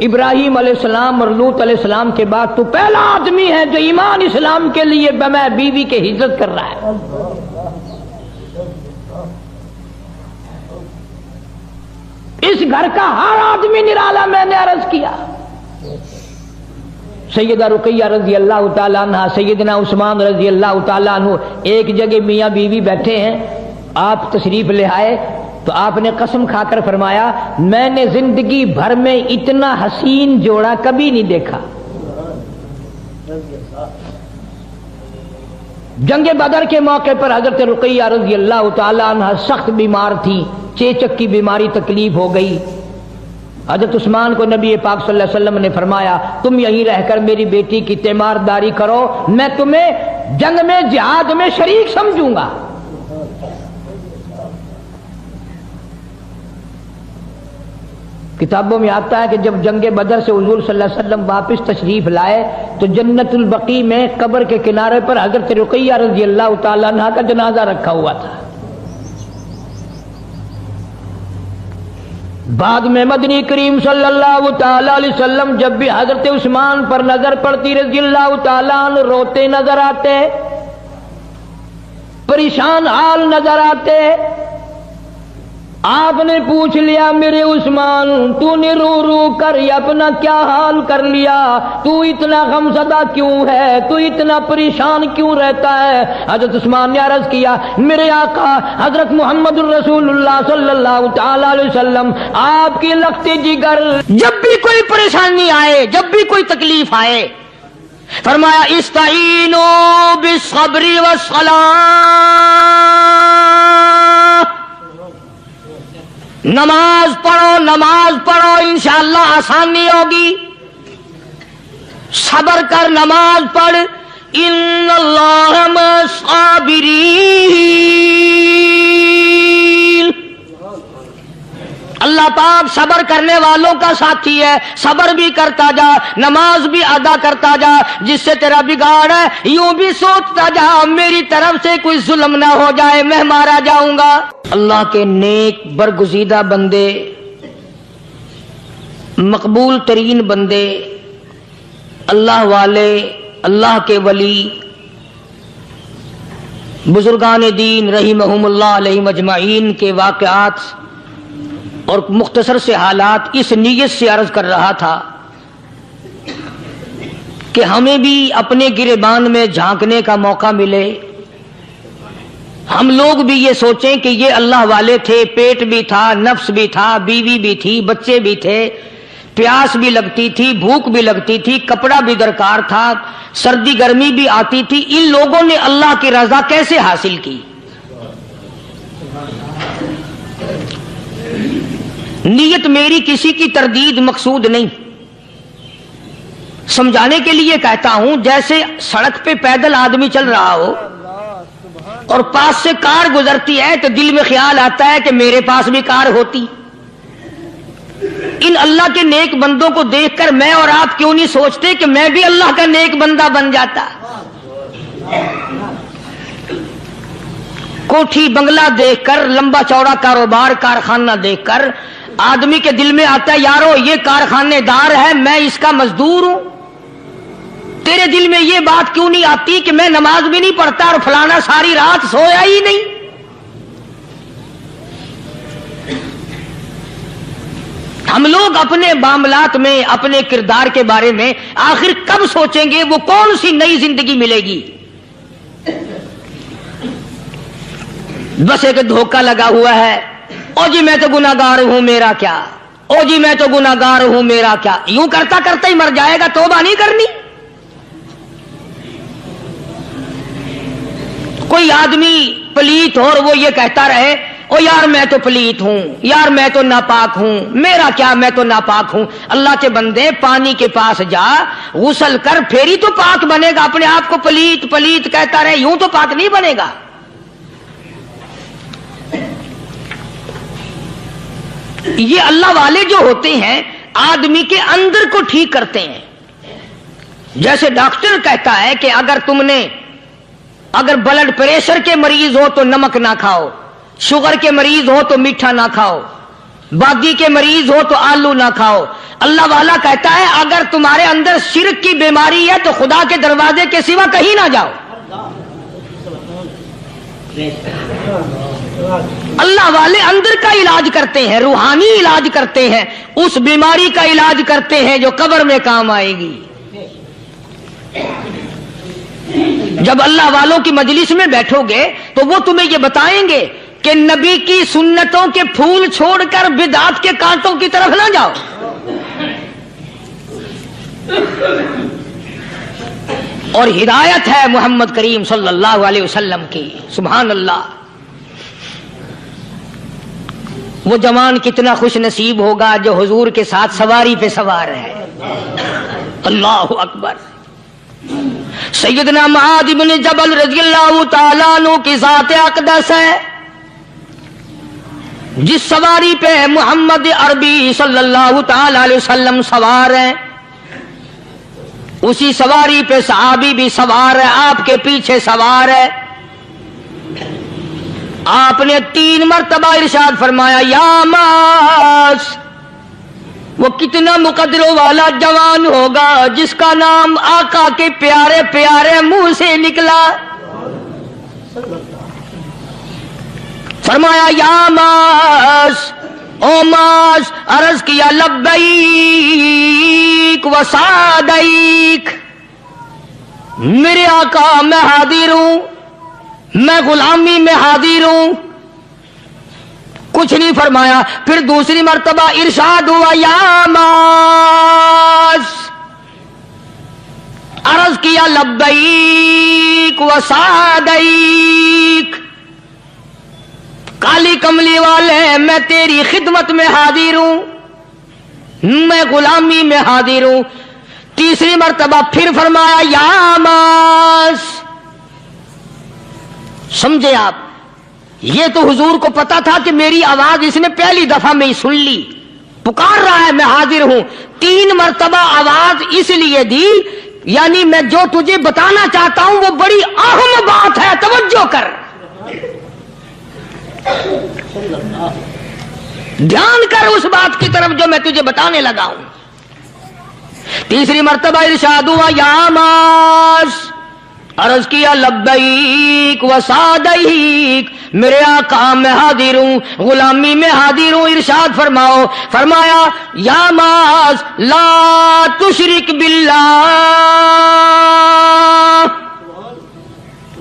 ابراہیم علیہ السلام اور لوط علیہ السلام کے بعد تو پہلا آدمی ہے جو ایمان اسلام کے لیے بمع بیوی کے ہجرت کر رہا ہے۔ اس گھر کا ہر آدمی نرالا میں نے عرض کیا۔ سیدہ رقیہ رضی اللہ تعالیٰ عنہ، سیدنا عثمان رضی اللہ تعالیٰ عنہ ایک جگہ میاں بیوی بیٹھے ہیں، آپ تشریف لے آئے تو آپ نے قسم کھا کر فرمایا میں نے زندگی بھر میں اتنا حسین جوڑا کبھی نہیں دیکھا۔ جنگ بدر کے موقع پر حضرت رقیہ رضی اللہ تعالیٰ عنہ سخت بیمار تھی، چیچک کی بیماری تکلیف ہو گئی۔ حضرت عثمان کو نبی پاک صلی اللہ علیہ وسلم نے فرمایا تم یہیں رہ کر میری بیٹی کی تیمارداری کرو، میں تمہیں جنگ میں جہاد میں شریک سمجھوں گا۔ کتابوں میں آتا ہے کہ جب جنگ بدر سے حضور صلی اللہ علیہ وسلم واپس تشریف لائے تو جنت البقیع میں قبر کے کنارے پر حضرت رقیہ رضی اللہ تعالیٰ عنہ کا جنازہ رکھا ہوا تھا. بعد میں مدنی کریم صلی اللہ تعالیٰ علیہ وسلم جب بھی حضرت عثمان پر نظر پڑتی رضی اللہ تعالیٰ عنہ روتے نظر آتے, پریشان حال نظر آتے. آپ نے پوچھ لیا میرے عثمان تو نے رو رو کر اپنا کیا حال کر لیا, تو اتنا غمزدہ کیوں ہے, تو اتنا پریشان کیوں رہتا ہے؟ حضرت عثمان نے عرض کیا میرے آقا حضرت محمد الرسول اللہ صلی اللہ تعالی علیہ وسلم آپ کی لخت جگر جب بھی کوئی پریشانی آئے, جب بھی کوئی تکلیف آئے, فرمایا استعینوا بالصبر والصلاۃ, نماز پڑھو انشاءاللہ آسانی ہوگی. صبر کر, نماز پڑھ. ان اللہ مع الصابرین, اللہ پاک صبر کرنے والوں کا ساتھی ہے. صبر بھی کرتا جا, نماز بھی ادا کرتا جا. جس سے تیرا بگاڑ ہے یوں بھی سوچتا جا میری طرف سے کوئی ظلم نہ ہو جائے, میں مارا جاؤں گا. اللہ کے نیک برگزیدہ بندے, مقبول ترین بندے, اللہ والے, اللہ کے ولی, بزرگان دین رحمہم اللہ علیہم اجمعین کے واقعات اور مختصر سے حالات اس نیت سے عرض کر رہا تھا کہ ہمیں بھی اپنے گریبان میں جھانکنے کا موقع ملے. ہم لوگ بھی یہ سوچیں کہ یہ اللہ والے تھے, پیٹ بھی تھا, نفس بھی تھا, بیوی بھی تھی, بچے بھی تھے, پیاس بھی لگتی تھی, بھوک بھی لگتی تھی, کپڑا بھی درکار تھا, سردی گرمی بھی آتی تھی. ان لوگوں نے اللہ کی رضا کیسے حاصل کی؟ نیت میری کسی کی تردید مقصود نہیں, سمجھانے کے لیے کہتا ہوں. جیسے سڑک پہ پیدل آدمی چل رہا ہو اور پاس سے کار گزرتی ہے تو دل میں خیال آتا ہے کہ میرے پاس بھی کار ہوتی. ان اللہ کے نیک بندوں کو دیکھ کر میں اور آپ کیوں نہیں سوچتے کہ میں بھی اللہ کا نیک بندہ بن جاتا؟ کوٹھی بنگلہ دیکھ کر, لمبا چوڑا کاروبار کارخانہ دیکھ کر آدمی کے دل میں آتا ہے یارو یہ کارخانے دار ہے, میں اس کا مزدور ہوں. تیرے دل میں یہ بات کیوں نہیں آتی کہ میں نماز بھی نہیں پڑھتا اور فلانا ساری رات سویا ہی نہیں؟ ہم لوگ اپنے معاملات میں, اپنے کردار کے بارے میں آخر کب سوچیں گے وہ کون سی نئی زندگی ملے گی؟ بس ایک دھوکہ لگا ہوا ہے, او جی میں تو گناہگار ہوں میرا کیا, او جی میں تو گناہگار ہوں میرا کیا. یوں کرتا کرتا ہی مر جائے گا, توبہ نہیں کرنی. کوئی آدمی پلیت ہو اور وہ یہ کہتا رہے او یار میں تو پلیت ہوں, یار میں تو ناپاک ہوں, میرا کیا میں تو ناپاک ہوں. اللہ کے بندے پانی کے پاس جا, غسل کر, پھر ہی تو پاک بنے گا. اپنے آپ کو پلیت پلیت کہتا رہے یوں تو پاک نہیں بنے گا. یہ اللہ والے جو ہوتے ہیں آدمی کے اندر کو ٹھیک کرتے ہیں. جیسے ڈاکٹر کہتا ہے کہ اگر بلڈ پریشر کے مریض ہو تو نمک نہ کھاؤ, شوگر کے مریض ہو تو میٹھا نہ کھاؤ, باقی کے مریض ہو تو آلو نہ کھاؤ. اللہ والا کہتا ہے اگر تمہارے اندر شرک کی بیماری ہے تو خدا کے دروازے کے سوا کہیں نہ جاؤ. اللہ والے اندر کا علاج کرتے ہیں, روحانی علاج کرتے ہیں, اس بیماری کا علاج کرتے ہیں جو قبر میں کام آئے گی. جب اللہ والوں کی مجلس میں بیٹھو گے تو وہ تمہیں یہ بتائیں گے کہ نبی کی سنتوں کے پھول چھوڑ کر بدعات کے کانٹوں کی طرف نہ جاؤ. اور ہدایت ہے محمد کریم صلی اللہ علیہ وسلم کی. سبحان اللہ. وہ جوان کتنا خوش نصیب ہوگا جو حضور کے ساتھ سواری پہ سوار ہے. اللہ اکبر. سیدنا معاذ بن جبل رضی اللہ تعالیٰ عنہ کی ذات اقدس ہے. جس سواری پہ محمد عربی صلی اللہ تعالی علیہ وسلم سوار ہیں، اسی سواری پہ صحابی بھی سوار ہے، آپ کے پیچھے سوار ہے۔ آپ نے 3 مرتبہ ارشاد فرمایا یا معاذ، وہ کتنا مقدروں والا جوان ہوگا جس کا نام آقا کے پیارے پیارے منہ سے نکلا۔ فرمایا یا معاذ، او معاذ، عرض کیا لبیک و سعدیک، میرے آقا میں حاضر ہوں، میں غلامی میں حاضر ہوں۔ کچھ نہیں فرمایا۔ پھر دوسری مرتبہ ارشاد ہوا یا معاذ، عرض کیا لبیک و سعدیک، کالی کملی والے میں تیری خدمت میں حاضر ہوں، میں غلامی میں حاضر ہوں۔ تیسری مرتبہ پھر فرمایا یا معاذ۔ سمجھے آپ، یہ تو حضور کو پتا تھا کہ میری آواز اس نے پہلی دفعہ میں ہی سن لی، پکار رہا ہے میں حاضر ہوں۔ 3 مرتبہ آواز اس لیے دی، یعنی میں جو تجھے بتانا چاہتا ہوں وہ بڑی اہم بات ہے، توجہ کر، دھیان کر اس بات کی طرف جو میں تجھے بتانے لگا ہوں۔ تیسری مرتبہ ارشاد ہوا یا معاذ، عرض کیا لبیک و سعدیک، میرے آقا میں حاضر ہوں، غلامی میں حاضر ہوں۔ ارشاد فرماؤ، فرمایا یا معاذ لا تشرک باللہ،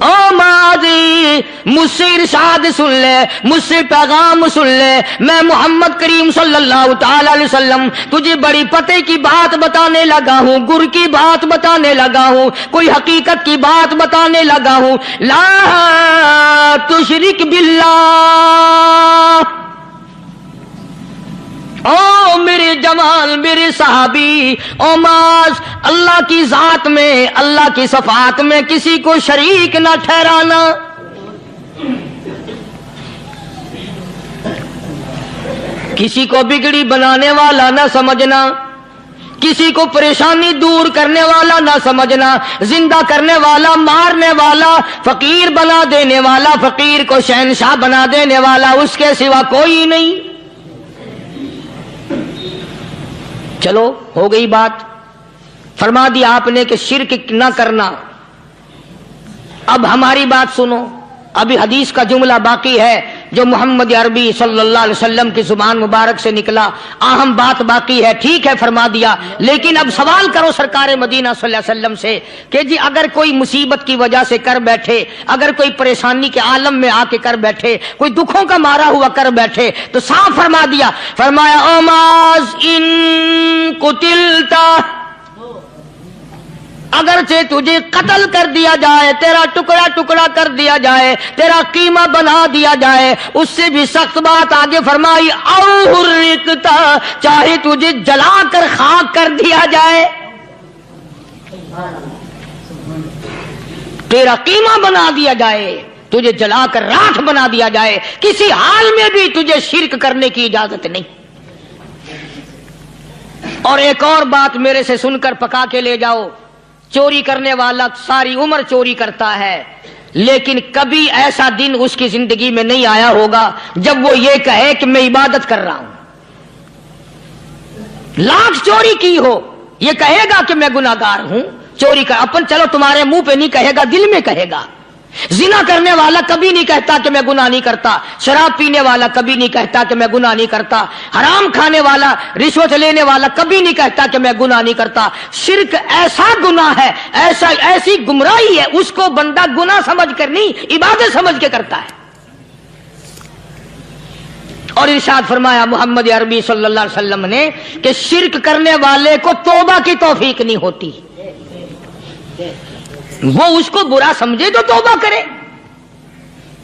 او ماضی مجھ سے ارشاد سن لے، مجھ سے پیغام سن لے، میں محمد کریم صلی اللہ تعالی علیہ وسلم تجھے بڑی پتے کی بات بتانے لگا ہوں، گر کی بات بتانے لگا ہوں، کوئی حقیقت کی بات بتانے لگا ہوں۔ لا تشرک باللہ، او میرے جمال، میرے صحابی، او معاذ، اللہ کی ذات میں، اللہ کی صفات میں کسی کو شریک نہ ٹھہرانا۔ کسی کو بگڑی بنانے والا نہ سمجھنا، کسی کو پریشانی دور کرنے والا نہ سمجھنا، زندہ کرنے والا، مارنے والا، فقیر بنا دینے والا، فقیر کو شہنشاہ بنا دینے والا، اس کے سوا کوئی نہیں۔ چلو ہو گئی بات، فرما دیا آپ نے کہ شرک نہ کرنا۔ اب ہماری بات سنو، ابھی حدیث کا جملہ باقی ہے جو محمد عربی صلی اللہ علیہ وسلم کی زبان مبارک سے نکلا، اہم بات باقی ہے۔ ٹھیک ہے فرما دیا، لیکن اب سوال کرو سرکار مدینہ صلی اللہ علیہ وسلم سے کہ جی اگر کوئی مصیبت کی وجہ سے کر بیٹھے، اگر کوئی پریشانی کے عالم میں آ کے کر بیٹھے، کوئی دکھوں کا مارا ہوا کر بیٹھے، تو صاف فرما دیا، فرمایا او معاذ ان قتلتا، اگرچہ تجھے قتل کر دیا جائے، تیرا ٹکڑا ٹکڑا کر دیا جائے، تیرا قیمہ بنا دیا جائے، اس سے بھی سخت بات آگے فرمائی او حرقتا، چاہے تجھے جلا کر خاک کر دیا جائے، تیرا قیمہ بنا دیا جائے، تجھے جلا کر راکھ بنا دیا جائے، کسی حال میں بھی تجھے شرک کرنے کی اجازت نہیں۔ اور ایک اور بات میرے سے سن کر پکا کے لے جاؤ، چوری کرنے والا ساری عمر چوری کرتا ہے، لیکن کبھی ایسا دن اس کی زندگی میں نہیں آیا ہوگا جب وہ یہ کہے کہ میں عبادت کر رہا ہوں۔ لاکھ چوری کی ہو، یہ کہے گا کہ میں گناہگار ہوں، چوری کر، اپن چلو تمہارے منہ پہ نہیں کہے گا، دل میں کہے گا۔ زنا کرنے والا کبھی نہیں کہتا کہ میں گناہ نہیں کرتا، شراب پینے والا کبھی نہیں کہتا کہ میں گناہ نہیں کرتا، حرام کھانے والا، رشوت لینے والا کبھی نہیں کہتا کہ میں گناہ نہیں کرتا۔ شرک ایسا گناہ ہے، ایسی گمراہی ہے، اس کو بندہ گناہ سمجھ کر نہیں، عبادت سمجھ کے کرتا ہے۔ اور ارشاد فرمایا محمد عربی صلی اللہ علیہ وسلم نے کہ شرک کرنے والے کو توبہ کی توفیق نہیں ہوتی، وہ اس کو برا سمجھے تو توبہ کرے،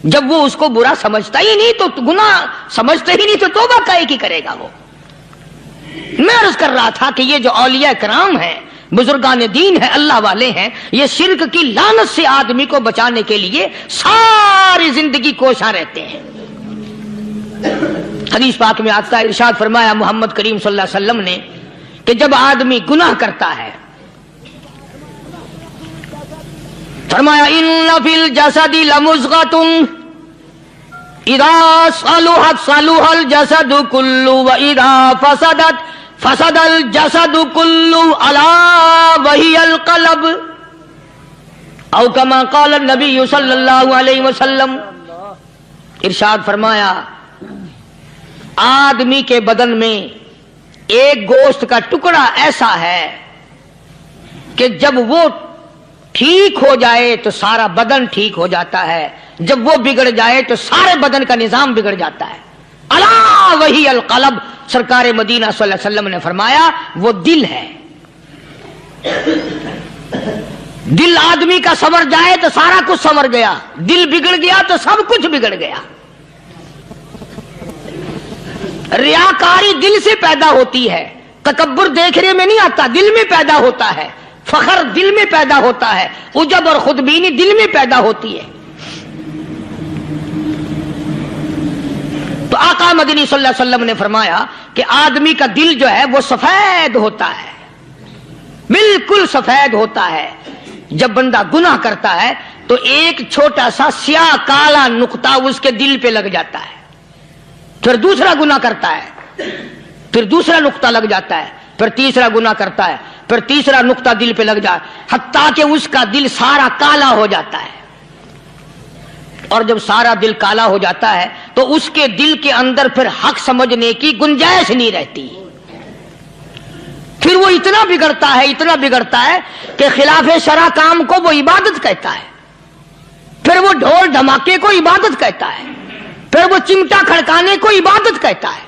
جب وہ اس کو برا سمجھتا ہی نہیں تو گناہ سمجھتے ہی نہیں تو توبہ کائے کی کرے گا وہ۔ میں عرض کر رہا تھا کہ یہ جو اولیاء کرام ہیں، بزرگان دین ہیں، اللہ والے ہیں، یہ شرک کی لعنت سے آدمی کو بچانے کے لیے ساری زندگی کوشاں رہتے ہیں۔ حدیث پاک میں آتا ہے، ارشاد فرمایا محمد کریم صلی اللہ علیہ وسلم نے کہ جب آدمی گناہ کرتا ہے، فرمایا ان فی الجسد لمضغۃ اذا صلحت صلح الجسد كله واذا فسدت فسد الجسد كله الا وهي القلب او كما قال النبي صلی اللہ علیہ وسلم۔ ارشاد فرمایا آدمی کے بدن میں ایک گوشت کا ٹکڑا ایسا ہے کہ جب وہ ٹھیک ہو جائے تو سارا بدن ٹھیک ہو جاتا ہے، جب وہ بگڑ جائے تو سارے بدن کا نظام بگڑ جاتا ہے۔ الا وہی القلب، سرکار مدینہ صلی اللہ علیہ وسلم نے فرمایا وہ دل ہے۔ دل آدمی کا سنور جائے تو سارا کچھ سنور گیا، دل بگڑ گیا تو سب کچھ بگڑ گیا۔ ریاکاری دل سے پیدا ہوتی ہے، تکبر دیکھنے میں نہیں آتا، دل میں پیدا ہوتا ہے، فخر دل میں پیدا ہوتا ہے، عجب اور خودبینی دل میں پیدا ہوتی ہے۔ تو آقا مدنی صلی اللہ علیہ وسلم نے فرمایا کہ آدمی کا دل جو ہے وہ سفید ہوتا ہے، بالکل سفید ہوتا ہے۔ جب بندہ گناہ کرتا ہے تو ایک چھوٹا سا سیاہ کالا نقطہ اس کے دل پہ لگ جاتا ہے، پھر دوسرا گناہ کرتا ہے، پھر دوسرا نقطہ لگ جاتا ہے، پھر تیسرا گناہ کرتا ہے، پھر تیسرا نقطہ دل پہ لگ جائے، حتیٰ کہ اس کا دل سارا کالا ہو جاتا ہے۔ اور جب سارا دل کالا ہو جاتا ہے تو اس کے دل کے اندر پھر حق سمجھنے کی گنجائش نہیں رہتی، پھر وہ اتنا بگڑتا ہے کہ خلاف شرع کام کو وہ عبادت کہتا ہے، پھر وہ ڈھول دھماکے کو عبادت کہتا ہے، پھر وہ چمٹا کھڑکانے کو عبادت کہتا ہے،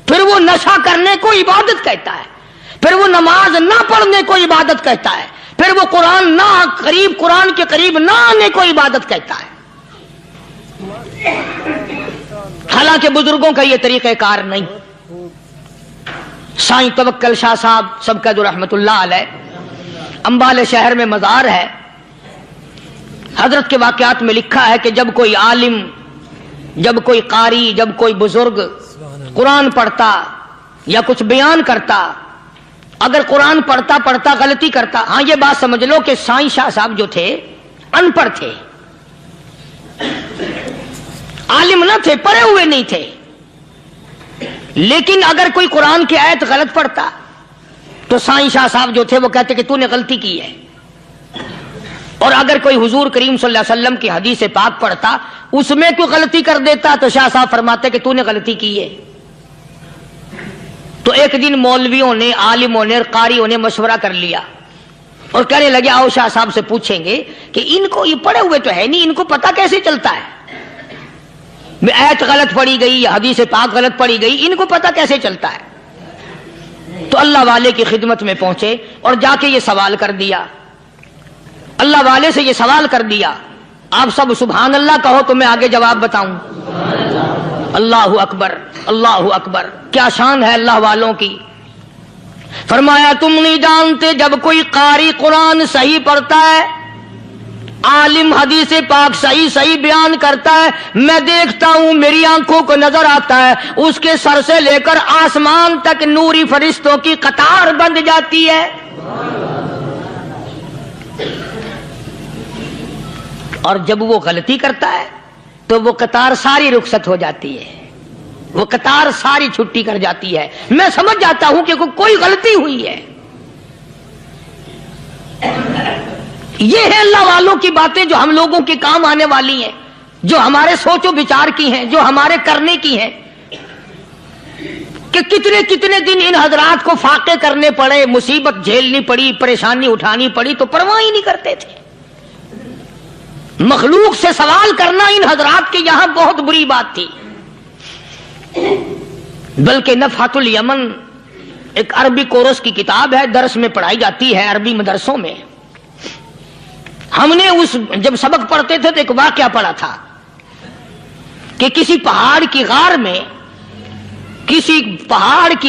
پھر وہ نشہ کرنے کو عبادت کہتا ہے، پھر وہ نماز نہ پڑھنے کو عبادت کہتا ہے، پھر وہ قرآن کے قریب نہ آنے کو عبادت کہتا ہے۔ حالانکہ بزرگوں کا یہ طریقہ کار نہیں۔ سائیں توکل شاہ صاحب سبکت رحمت اللہ علیہ، امبالے شہر میں مزار ہے، حضرت کے واقعات میں لکھا ہے کہ جب کوئی عالم، جب کوئی قاری، جب کوئی بزرگ قرآن پڑھتا یا کچھ بیان کرتا، اگر قرآن پڑھتا غلطی کرتا، ہاں یہ بات سمجھ لو کہ سائیں شاہ صاحب جو تھے ان پڑھ تھے، عالم نہ تھے، پڑھے ہوئے نہیں تھے، لیکن اگر کوئی قرآن کی آیت غلط پڑھتا تو سائیں شاہ صاحب جو تھے وہ کہتے کہ تو نے غلطی کی ہے، اور اگر کوئی حضور کریم صلی اللہ علیہ وسلم کی حدیث پاک پڑھتا اس میں کوئی غلطی کر دیتا تو شاہ صاحب فرماتے کہ تو نے غلطی کی ہے۔ تو ایک دن مولویوں نے، عالموں نے، قاریوں نے مشورہ کر لیا اور کہنے لگے آؤ شاہ صاحب سے پوچھیں گے کہ ان کو یہ پڑھے ہوئے تو ہے نہیں، ان کو پتہ کیسے چلتا ہے، آیت غلط پڑھی گئی یا حدیث پاک غلط پڑھی گئی، ان کو پتہ کیسے چلتا ہے؟ تو اللہ والے کی خدمت میں پہنچے اور جا کے یہ سوال کر دیا، اللہ والے سے یہ سوال کر دیا، آپ سب سبحان اللہ کہو تو میں آگے جواب بتاؤں۔ اللہ اکبر، اللہ اکبر، کیا شان ہے اللہ والوں کی۔ فرمایا تم نہیں جانتے جب کوئی قاری قرآن صحیح پڑھتا ہے، عالم حدیث پاک صحیح بیان کرتا ہے، میں دیکھتا ہوں، میری آنکھوں کو نظر آتا ہے، اس کے سر سے لے کر آسمان تک نوری فرشتوں کی قطار بند جاتی ہے۔ اور جب وہ غلطی کرتا ہے تو وہ قطار ساری رخصت ہو جاتی ہے، وہ قطار ساری چھٹی کر جاتی ہے، میں سمجھ جاتا ہوں کہ کوئی غلطی ہوئی ہے۔ یہ ہے اللہ والوں کی باتیں جو ہم لوگوں کے کام آنے والی ہیں، جو ہمارے سوچ و بچار کی ہیں، جو ہمارے کرنے کی ہیں، کہ کتنے کتنے دن ان حضرات کو فاقے کرنے پڑے، مصیبت جھیلنی پڑی، پریشانی اٹھانی پڑی، تو پرواہ ہی نہیں کرتے تھے۔ مخلوق سے سوال کرنا ان حضرات کے یہاں بہت بری بات تھی۔ بلکہ نفحۃ الیمن ایک عربی کورس کی کتاب ہے، درس میں پڑھائی جاتی ہے عربی مدرسوں میں۔ ہم نے جب سبق پڑھتے تھے تو ایک واقعہ پڑھا تھا کہ کسی پہاڑ کی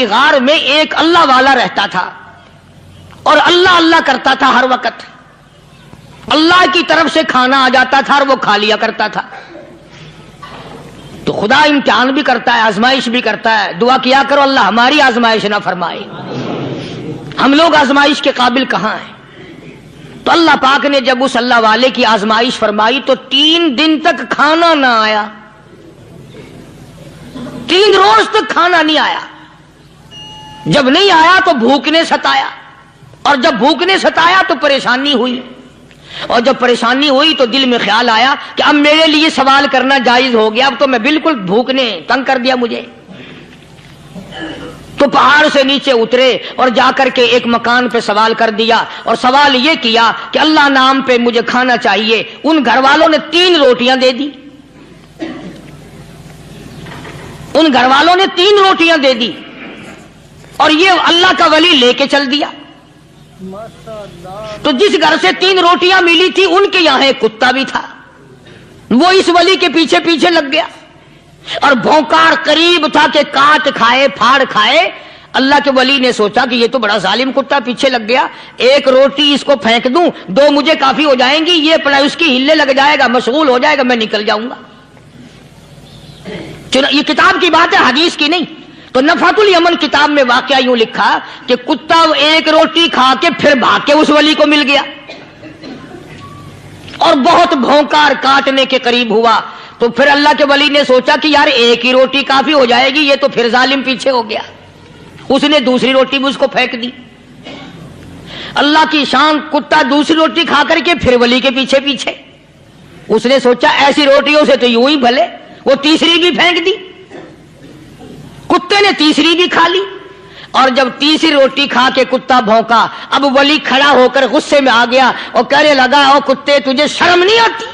غار میں ایک اللہ والا رہتا تھا اور اللہ اللہ کرتا تھا ہر وقت، اللہ کی طرف سے کھانا آ جاتا تھا اور وہ کھا لیا کرتا تھا۔ تو خدا امتحان بھی کرتا ہے، آزمائش بھی کرتا ہے. دعا کیا کرو اللہ ہماری آزمائش نہ فرمائے. ہم لوگ آزمائش کے قابل کہاں ہیں؟ تو اللہ پاک نے جب اس اللہ والے کی آزمائش فرمائی تو 3 دن تک کھانا نہ آیا، 3 روز تک کھانا نہیں آیا. جب نہیں آیا تو بھوک نے ستایا، اور جب بھوک نے ستایا تو پریشانی ہوئی، اور جب پریشانی ہوئی تو دل میں خیال آیا کہ اب میرے لیے سوال کرنا جائز ہو گیا، اب تو میں بالکل بھوک نے تنگ کر دیا مجھے. تو پہاڑ سے نیچے اترے اور جا کر کے ایک مکان پہ سوال کر دیا، اور سوال یہ کیا کہ اللہ نام پہ مجھے کھانا چاہیے. ان گھر والوں نے 3 روٹیاں دے دی، ان گھر والوں نے 3 روٹیاں دے دی، اور یہ اللہ کا ولی لے کے چل دیا. تو جس گھر سے 3 روٹیاں ملی تھی ان کے یہاں ایک کتا بھی تھا، وہ اس ولی کے پیچھے پیچھے لگ گیا اور بھونکار قریب تھا کہ کاٹ کھائے پھاڑ کھائے. اللہ کے ولی نے سوچا کہ یہ تو بڑا ظالم کتا پیچھے لگ گیا، 1 روٹی اس کو پھینک دوں، 2 مجھے کافی ہو جائیں گی، یہ اپنا اس کی ہلے لگ جائے گا، مشغول ہو جائے گا، میں نکل جاؤں گا. یہ کتاب کی بات ہے، حدیث کی نہیں. تو نفحۃ الیمن کتاب میں واقعہ یوں لکھا کہ کتا 1 روٹی کھا کے پھر بھاگ کے اس ولی کو مل گیا اور بہت بھونکار کاٹنے کے قریب ہوا. تو پھر اللہ کے ولی نے سوچا کہ یار 1 ہی روٹی کافی ہو جائے گی، یہ تو پھر ظالم پیچھے ہو گیا. اس نے دوسری روٹی بھی اس کو پھینک دی. اللہ کی شان، کتا دوسری روٹی کھا کر کے پھر ولی کے پیچھے پیچھے. اس نے سوچا ایسی روٹیوں سے تو یوں ہی بھلے، وہ تیسری بھی پھینک دی. کتے نے تیسری بھی کھا لی، اور جب تیسری روٹی کھا کے کتا بھونکا، اب ولی کھڑا ہو کر غصے میں آ گیا اور کہنے لگا او کتے تجھے شرم نہیں آتی؟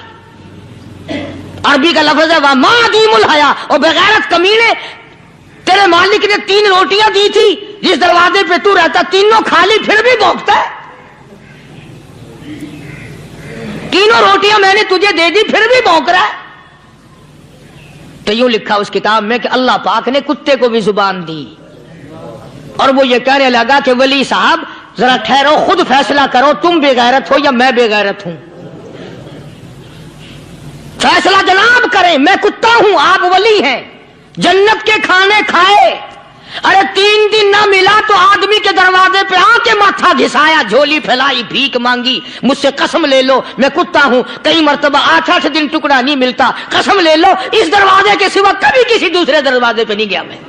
عربی کا لفظ ہے وَمَا عَدِيمُ الْحَيَا، اور بغیرت کمینے، تیرے مالک نے 3 روٹیاں دی تھی، جس دروازے پہ تو رہتا تینوں کھا لی پھر بھی بھونکتا ہے. 3 روٹیاں میں نے تجھے دے دی پھر بھی بھونک رہا ہے. تو یوں لکھا اس کتاب میں کہ اللہ پاک نے کتے کو بھی زبان دی، اور وہ یہ کہنے لگا کہ ولی صاحب ذرا ٹھہرو، خود فیصلہ کرو، تم بے غیرت ہو یا میں بے غیرت ہوں. فیصلہ جناب کریں، میں کتا ہوں، آپ ولی ہیں، جنت کے کھانے کھائے، ارے 3 دن نہ ملا تو آدمی کے دروازے پہ آ کے ماتھا گھسایا، جھولی پھیلائی، بھیک مانگی، مجھ سے قسم لے لو میں کتا ہوں، کئی مرتبہ 8 دن ٹکڑا نہیں ملتا، قسم لے لو اس دروازے کے سوا کبھی کسی دوسرے دروازے پہ نہیں گیا میں.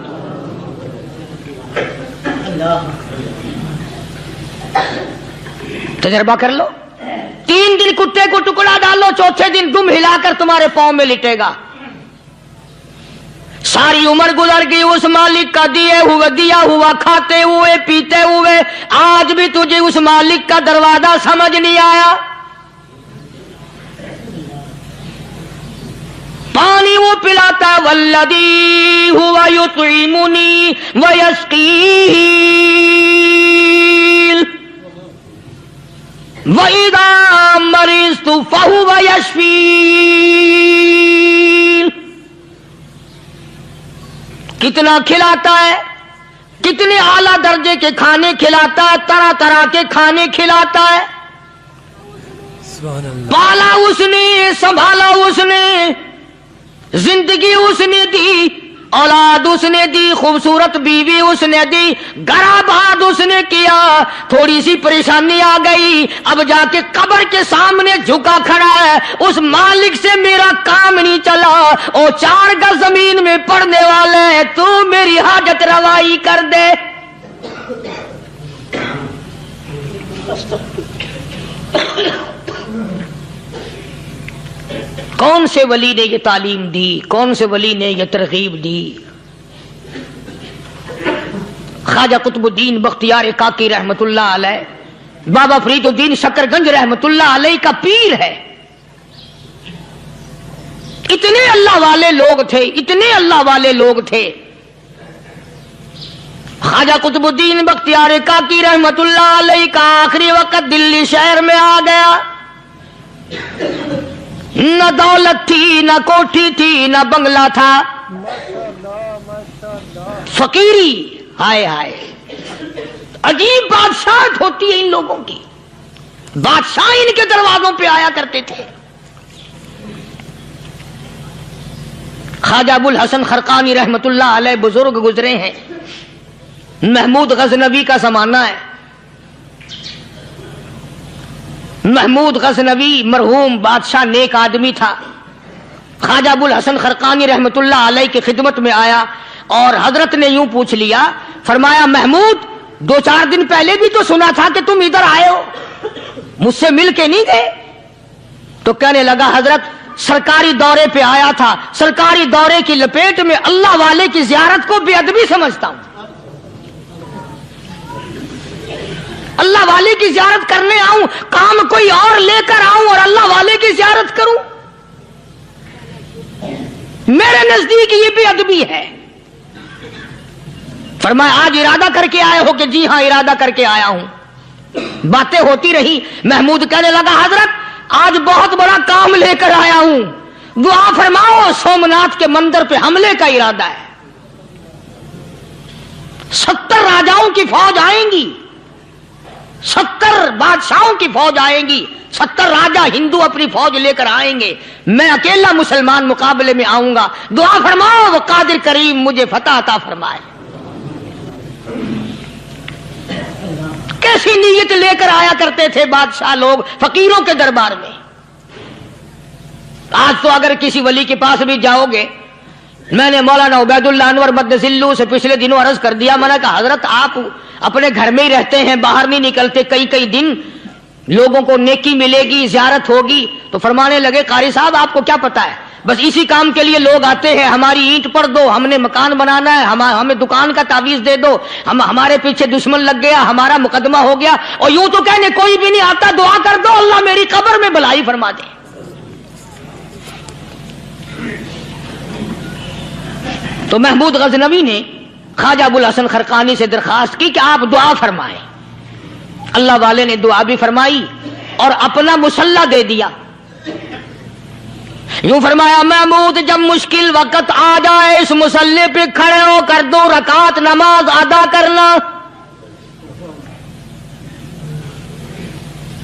تجربہ کر لو، 3 دن کتے کو ٹکڑا ڈالو، 4تھے دن دم ہلا کر تمہارے پاؤں میں لٹے گا. ساری عمر گزر گئی اس مالک کا دیا ہوا کھاتے ہوئے پیتے ہوئے، آج بھی تجھے اس مالک کا دروازہ سمجھ نہیں آیا. پانی وہ پلاتا والذی ہوا یطعمنی ویسقین وَإِذَا مَرِضْتُ فَهُوَ يَشْفِينِ. کتنا کھلاتا ہے، کتنے اعلیٰ درجے کے کھانے کھلاتا ہے، طرح طرح کے کھانے کھلاتا ہے. پالا اس نے، سنبھالا اس نے، زندگی اس نے دی، اولاد اس نے دی، خوبصورت بیوی اس نے دی، گھر آباد اس نے کیا. تھوڑی سی پریشانی آ گئی، اب جا کے قبر کے سامنے جھکا کھڑا ہے، اس مالک سے میرا کام نہیں چلا، او 4 گز زمین میں پڑنے والے، تو میری حاجت روائی کر دے. کون سے ولی نے یہ تعلیم دی، کون سے ولی نے یہ ترغیب دی؟ خواجہ قطب الدین بختیار کاکی رحمت اللہ علیہ، بابا فرید الدین شکر گنج رحمت اللہ علیہ کا پیر ہے. اتنے اللہ والے لوگ تھے، اتنے اللہ والے لوگ تھے. خواجہ قطب الدین بختیار کاکی رحمت اللہ علیہ کا آخری وقت دلی شہر میں آ گیا. نہ دولت تھی، نہ کوٹھی تھی، نہ بنگلہ تھا، فقیری. ہائے ہائے، عجیب بادشاہت ہوتی ہے ان لوگوں کی. بادشاہ ان کے دروازوں پہ آیا کرتے تھے. خواجہ ابو الحسن خرقانی رحمت اللہ علیہ بزرگ گزرے ہیں، محمود غزنوی کا زمانہ ہے۔ محمود غزنوی مرحوم بادشاہ نیک آدمی تھا۔ خواجہ ابو الحسن خرقانی رحمت اللہ علیہ کی خدمت میں آیا اور حضرت نے یوں پوچھ لیا، فرمایا محمود 2-4 دن پہلے بھی تو سنا تھا کہ تم ادھر آئے ہو، مجھ سے مل کے نہیں گئے؟ تو کہنے لگا حضرت سرکاری دورے پہ آیا تھا، سرکاری دورے کی لپیٹ میں اللہ والے کی زیارت کو بے ادبی سمجھتا ہوں، اللہ والے کی زیارت کرنے آؤں، کام کوئی اور لے کر آؤں اور اللہ والے کی زیارت کروں؟ میرے نزدیک یہ بے ادبی ہے۔ فرمایا آج ارادہ کر کے آئے ہو؟ کہ جی ہاں ارادہ کر کے آیا ہوں۔ باتیں ہوتی رہی، محمود کہنے لگا حضرت آج بہت بڑا کام لے کر آیا ہوں، دعا فرماؤ، سومناتھ کے مندر پہ حملے کا ارادہ ہے، 70 راجاؤں کی فوج آئیں گی، 70 بادشاہوں کی فوج آئیں گی، 70 راجا ہندو اپنی فوج لے کر آئیں گے، میں اکیلا مسلمان مقابلے میں آؤں گا، دعا فرماؤ وہ قادر کریم مجھے فتح عطا فرمائے۔ کیسی نیت لے کر آیا کرتے تھے بادشاہ لوگ فقیروں کے دربار میں۔ آج تو اگر کسی ولی کے پاس بھی جاؤ گے، میں نے مولانا عبید اللہ انور مدذلو سے پچھلے دنوں عرض کر دیا، میں نے کہا حضرت آپ اپنے گھر میں ہی رہتے ہیں، باہر نہیں نکلتے، کئی دن لوگوں کو نیکی ملے گی، زیارت ہوگی، تو فرمانے لگے قاری صاحب آپ کو کیا پتا ہے، بس اسی کام کے لیے لوگ آتے ہیں، ہماری اینٹ پڑ دو، ہم نے مکان بنانا ہے، ہمیں دکان کا تعویذ دے دو، ہمارے پیچھے دشمن لگ گیا، ہمارا مقدمہ ہو گیا، اور یوں تو کہنے کوئی بھی نہیں آتا، دعا کر دو اللہ میری قبر میں بھلائی فرما دے۔ تو محمود غزنوی نے خواجہ ابو الحسن خرقانی سے درخواست کی کہ آپ دعا فرمائیں۔ اللہ والے نے دعا بھی فرمائی اور اپنا مسلح دے دیا۔ یوں فرمایا محمود جب مشکل وقت آ جائے اس مسلح پہ کھڑے ہو کر 2 رکعت نماز ادا کرنا۔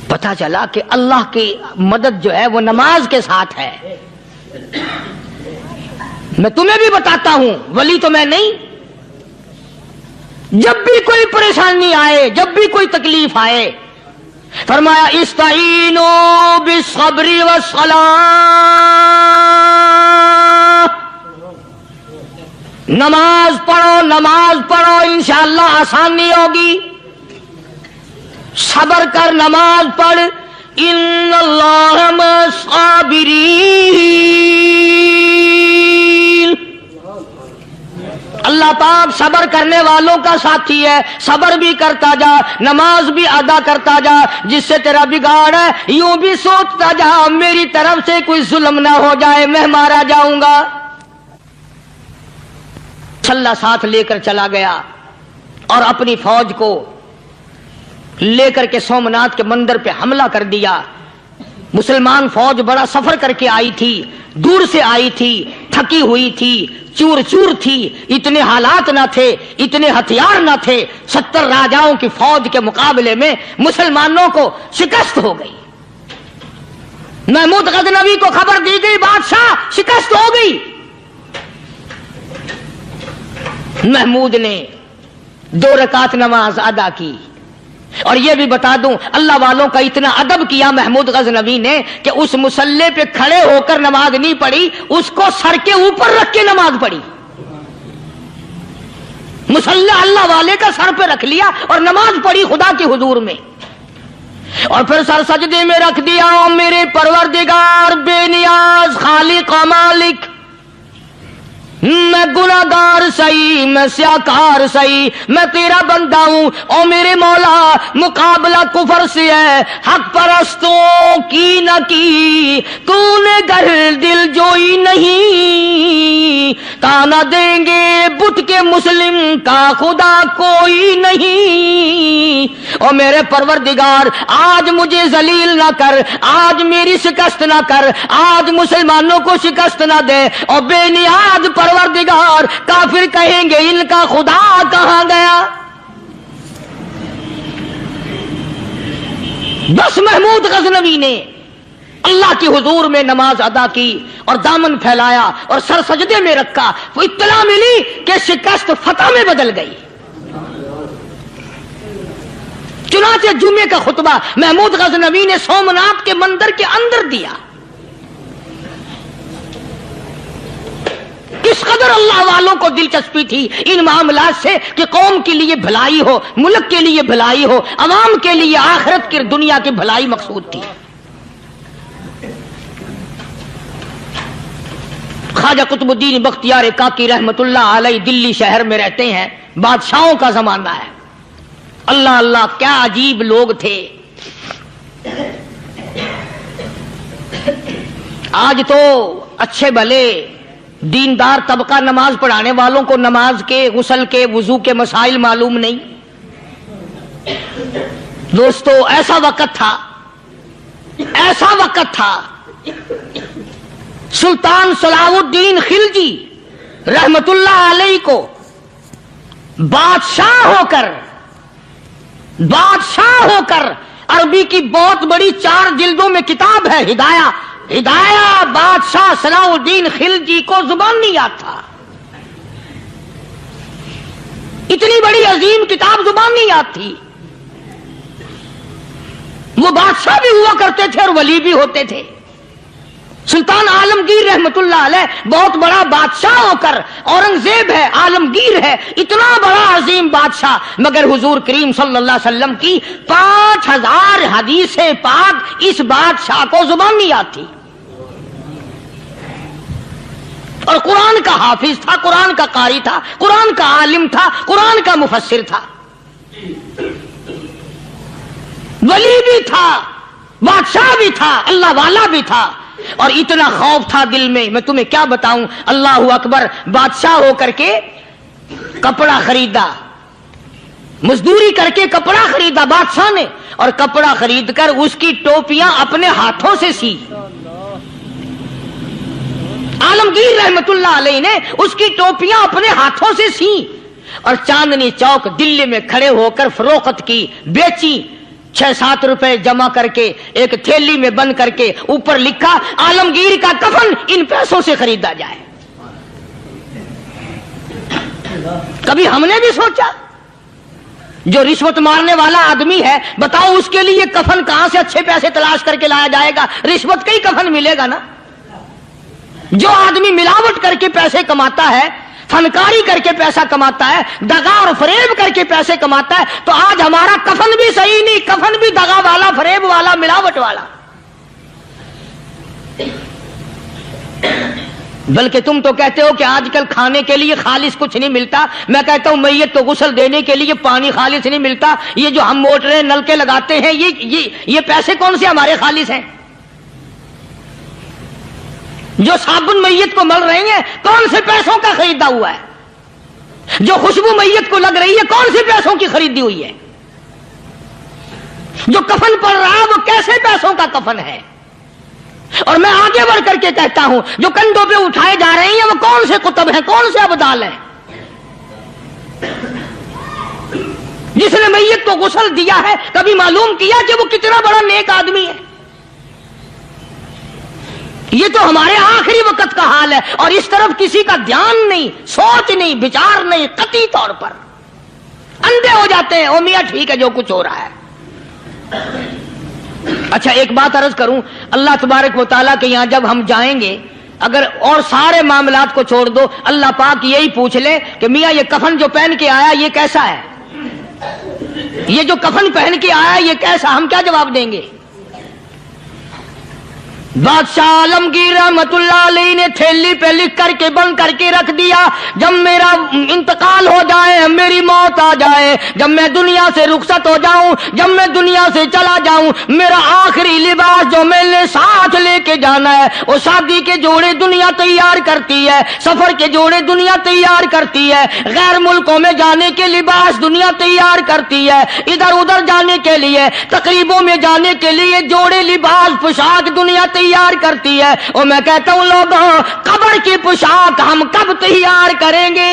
پتا چلا کہ اللہ کی مدد جو ہے وہ نماز کے ساتھ ہے۔ میں تمہیں بھی بتاتا ہوں، ولی تو میں نہیں، جب بھی کوئی پریشانی آئے، جب بھی کوئی تکلیف آئے، فرمایا استعینوا بالصبر والصلاۃ، نماز پڑھو انشاءاللہ آسانی ہوگی، صبر کر، نماز پڑھ، ان اللہ مع الصابرین، اللہ پاک صبر کرنے والوں کا ساتھی ہے، صبر بھی کرتا جا، نماز بھی ادا کرتا جا، جس سے تیرا بگاڑ ہے یوں بھی سوچتا جا میری طرف سے کوئی ظلم نہ ہو جائے، میں مارا جاؤں گا۔ مسلح ساتھ لے کر چلا گیا اور اپنی فوج کو لے کر کے سومناتھ کے مندر پہ حملہ کر دیا۔ مسلمان فوج بڑا سفر کر کے آئی تھی، دور سے آئی تھی، تھکی ہوئی تھی، چور چور تھی، اتنے حالات نہ تھے، اتنے ہتھیار نہ تھے، 70 راجاؤں کی فوج کے مقابلے میں مسلمانوں کو شکست ہو گئی۔ محمود غزنوی کو خبر دی گئی بادشاہ شکست ہو گئی۔ محمود نے 2 رکعت نماز ادا کی، اور یہ بھی بتا دوں اللہ والوں کا اتنا ادب کیا محمود غزنوی نے کہ اس مسلح پہ کھڑے ہو کر نماز نہیں پڑھی، اس کو سر کے اوپر رکھ کے نماز پڑھی۔ مسلح اللہ والے کا سر پہ رکھ لیا اور نماز پڑھی خدا کے حضور میں، اور پھر سر سجدے میں رکھ دیا۔ میرے پروردگار بے نیاز خالق و مالک، میں گناہگار سہی، میں سیاکار سہی، میں تیرا بندہ ہوں، او میرے مولا مقابلہ کفر سے ہے، حق پرستوں کی نہ کی تو نے گر دل جوئی نہیں، تانا دیں گے بت کے مسلم کا خدا کوئی نہیں۔ او میرے پروردگار آج مجھے ذلیل نہ کر، آج میری شکست نہ کر، آج مسلمانوں کو شکست نہ دے، اور بے نیاز پروردگار کافر کہیں گے ان کا خدا کہاں گیا۔ بس محمود غزنوی نے اللہ کی حضور میں نماز ادا کی اور دامن پھیلایا اور سر سجدے میں رکھا، وہ اطلاع ملی کہ شکست فتح میں بدل گئی۔ چنانچہ جمعے کا خطبہ محمود غزنوی نے سومنات کے مندر کے اندر دیا۔ کس قدر اللہ والوں کو دلچسپی تھی ان معاملات سے کہ قوم کے لیے بھلائی ہو، ملک کے لیے بھلائی ہو، عوام کے لیے آخرت کی دنیا کی بھلائی مقصود تھی۔ خواجہ قطب الدین بختیار کاکی رحمت اللہ علیہ دلی شہر میں رہتے ہیں، بادشاہوں کا زمانہ ہے۔ اللہ اللہ کیا عجیب لوگ تھے۔ آج تو اچھے بھلے دیندار طبقہ نماز پڑھانے والوں کو نماز کے، غسل کے، وضو کے مسائل معلوم نہیں۔ دوستو ایسا وقت تھا، ایسا وقت تھا، سلطان صلاح الدین خلجی رحمت اللہ علیہ کو بادشاہ ہو کر عربی کی بہت بڑی 4 جلدوں میں کتاب ہے ہدایہ، بادشاہ صلاح الدین خلجی کو زبان نہیں یاد تھا، اتنی بڑی عظیم کتاب زبان نہیں یاد تھی۔ وہ بادشاہ بھی ہوا کرتے تھے اور ولی بھی ہوتے تھے۔ سلطان عالمگیر رحمت اللہ علیہ بہت بڑا بادشاہ ہو کر، اورنگزیب ہے، عالمگیر ہے، اتنا بڑا عظیم بادشاہ، مگر حضور کریم صلی اللہ علیہ وسلم کی 5000 حدیث پاک اس بادشاہ کو زبان نہیں آتی، اور قرآن کا حافظ تھا، قرآن کا قاری تھا، قرآن کا عالم تھا، قرآن کا مفسر تھا، ولی بھی تھا، بادشاہ بھی تھا، اللہ والا بھی تھا، اور اتنا خوف تھا دل میں تمہیں کیا بتاؤں۔ اللہ اکبر، بادشاہ ہو کر کے کپڑا خریدا، مزدوری کر کے کپڑا خریدا بادشاہ نے، اور کپڑا خرید کر اس کی ٹوپیاں اپنے ہاتھوں سے سی۔ عالمگیر رحمت اللہ علیہ نے اس کی ٹوپیاں اپنے ہاتھوں سے سی اور چاندنی چوک دلی میں کھڑے ہو کر فروخت کی، بیچی، 6-7 روپے جمع کر کے ایک تھیلی میں بند کر کے اوپر لکھا عالمگیر کا کفن ان پیسوں سے خریدا جائے۔ کبھی ہم نے بھی سوچا جو رشوت مارنے والا آدمی ہے، بتاؤ اس کے لیے کفن کہاں سے اچھے پیسے تلاش کر کے لایا جائے گا؟ رشوت کا ہی کفن ملے گا نا۔ جو آدمی ملاوٹ کر کے پیسے کماتا ہے، فنکاری کر کے پیسہ کماتا ہے، دغا اور فریب کر کے پیسے کماتا ہے، تو آج ہمارا کفن بھی صحیح نہیں، کفن بھی دغا والا، فریب والا، ملاوٹ والا۔ بلکہ تم تو کہتے ہو کہ آج کل کھانے کے لیے خالص کچھ نہیں ملتا، میں کہتا ہوں میت کو غسل دینے کے لیے پانی خالص نہیں ملتا۔ یہ جو ہم موٹریں نلکے لگاتے ہیں، یہ پیسے کون سے ہمارے خالص ہیں؟ جو صابن میت کو مل رہی ہیں کون سے پیسوں کا خریدا ہوا ہے؟ جو خوشبو میت کو لگ رہی ہے کون سے پیسوں کی خریدی ہوئی ہے؟ جو کفن پڑ رہا ہے وہ کیسے پیسوں کا کفن ہے؟ اور میں آگے بڑھ کر کے کہتا ہوں جو کندھوں پہ اٹھائے جا رہے ہیں وہ کون سے کتب ہیں، کون سے ابدال ہیں؟ جس نے میت کو غسل دیا ہے کبھی معلوم کیا کہ وہ کتنا بڑا نیک آدمی ہے؟ یہ تو ہمارے آخری وقت کا حال ہے، اور اس طرف کسی کا دھیان نہیں، سوچ نہیں، بچار نہیں، قطعی طور پر اندھے ہو جاتے ہیں۔ او میاں ٹھیک ہے جو کچھ ہو رہا ہے۔ اچھا ایک بات عرض کروں، اللہ تبارک و تعالیٰ کے یہاں جب ہم جائیں گے، اگر اور سارے معاملات کو چھوڑ دو، اللہ پاک یہی پوچھ لے کہ میاں یہ کفن جو پہن کے آیا یہ کیسا ہے؟ یہ جو کفن پہن کے آیا یہ کیسا؟ ہم کیا جواب دیں گے؟ بادشاہ عالمگیر رحمت اللہ علیہ نے تھیلی پہ لکھ کر کے بند کر کے رکھ دیا، جب میرا انتقال ہو جائے، میری موت آ جائے، جب میں دنیا سے رخصت ہو جاؤں، جب میں دنیا سے چلا جاؤں، میرا آخری لباس جو میں نے ساتھ لے کے جانا ہے، وہ شادی کے جوڑے دنیا تیار کرتی ہے، سفر کے جوڑے دنیا تیار کرتی ہے، غیر ملکوں میں جانے کے لباس دنیا تیار کرتی ہے، ادھر ادھر جانے کے لیے، تقریبوں میں جانے کے لیے جوڑے لباس پوشاک دنیا تیار کرتی ہے۔ اور میں کہتا ہوں لوگوں، قبر کی پوشاک ہم کب تیار کریں گے؟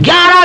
11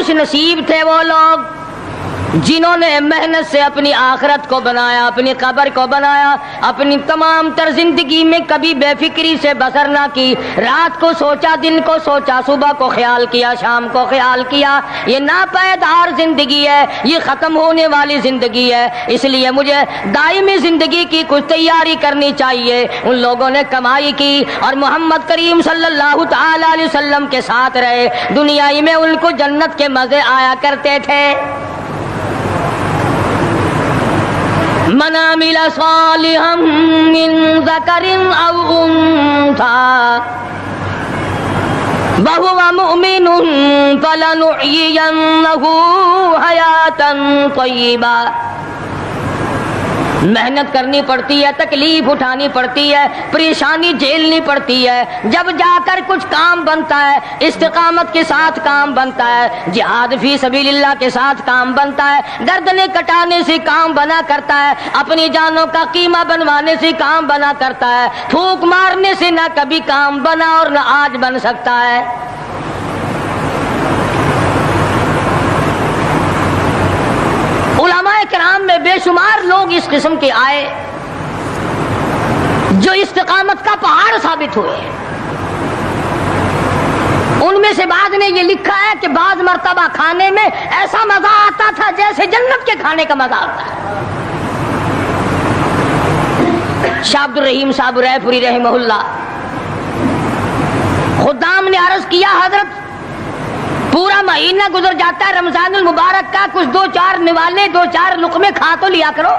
خوش نصیب تھے وہ لوگ جنہوں نے محنت سے اپنی آخرت کو بنایا، اپنی قبر کو بنایا، اپنی تمام تر زندگی میں کبھی بے فکری سے بسر نہ کی، رات کو سوچا، دن کو سوچا، صبح کو خیال کیا، شام کو خیال کیا۔ یہ ناپائیدار زندگی ہے، یہ ختم ہونے والی زندگی ہے، اس لیے مجھے دائمی زندگی کی کچھ تیاری کرنی چاہیے۔ ان لوگوں نے کمائی کی اور محمد کریم صلی اللہ تعالی علیہ وسلم کے ساتھ رہے، دنیا ہی میں ان کو جنت کے مزے آیا کرتے تھے۔ من عمل صالحا من ذکر او انثى وهو مؤمن فلنحيينه حیاتا طیبا۔ محنت کرنی پڑتی ہے، تکلیف اٹھانی پڑتی ہے، پریشانی جھیلنی پڑتی ہے، جب جا کر کچھ کام بنتا ہے، استقامت کے ساتھ کام بنتا ہے، جہاد فی سبیل اللہ کے ساتھ کام بنتا ہے، گردنیں کٹانے سے کام بنا کرتا ہے، اپنی جانوں کا قیمہ بنوانے سے کام بنا کرتا ہے، پھونک مارنے سے نہ کبھی کام بنا اور نہ آج بن سکتا ہے۔ علماء کرام میں بے شمار لوگ اس قسم کے آئے جو استقامت کا پہاڑ ثابت ہوئے۔ ان میں سے بعض نے یہ لکھا ہے کہ بعض مرتبہ کھانے میں ایسا مزہ آتا تھا جیسے جنت کے کھانے کا مزہ آتا ہے۔ شاہ عبد الرحیم صاحب رائے پوری رحمہ اللہ، خدام نے عرض کیا حضرت پورا مہینہ گزر جاتا ہے رمضان المبارک کا، کچھ دو چار نوالے، دو چار لقمے کھا تو لیا کرو۔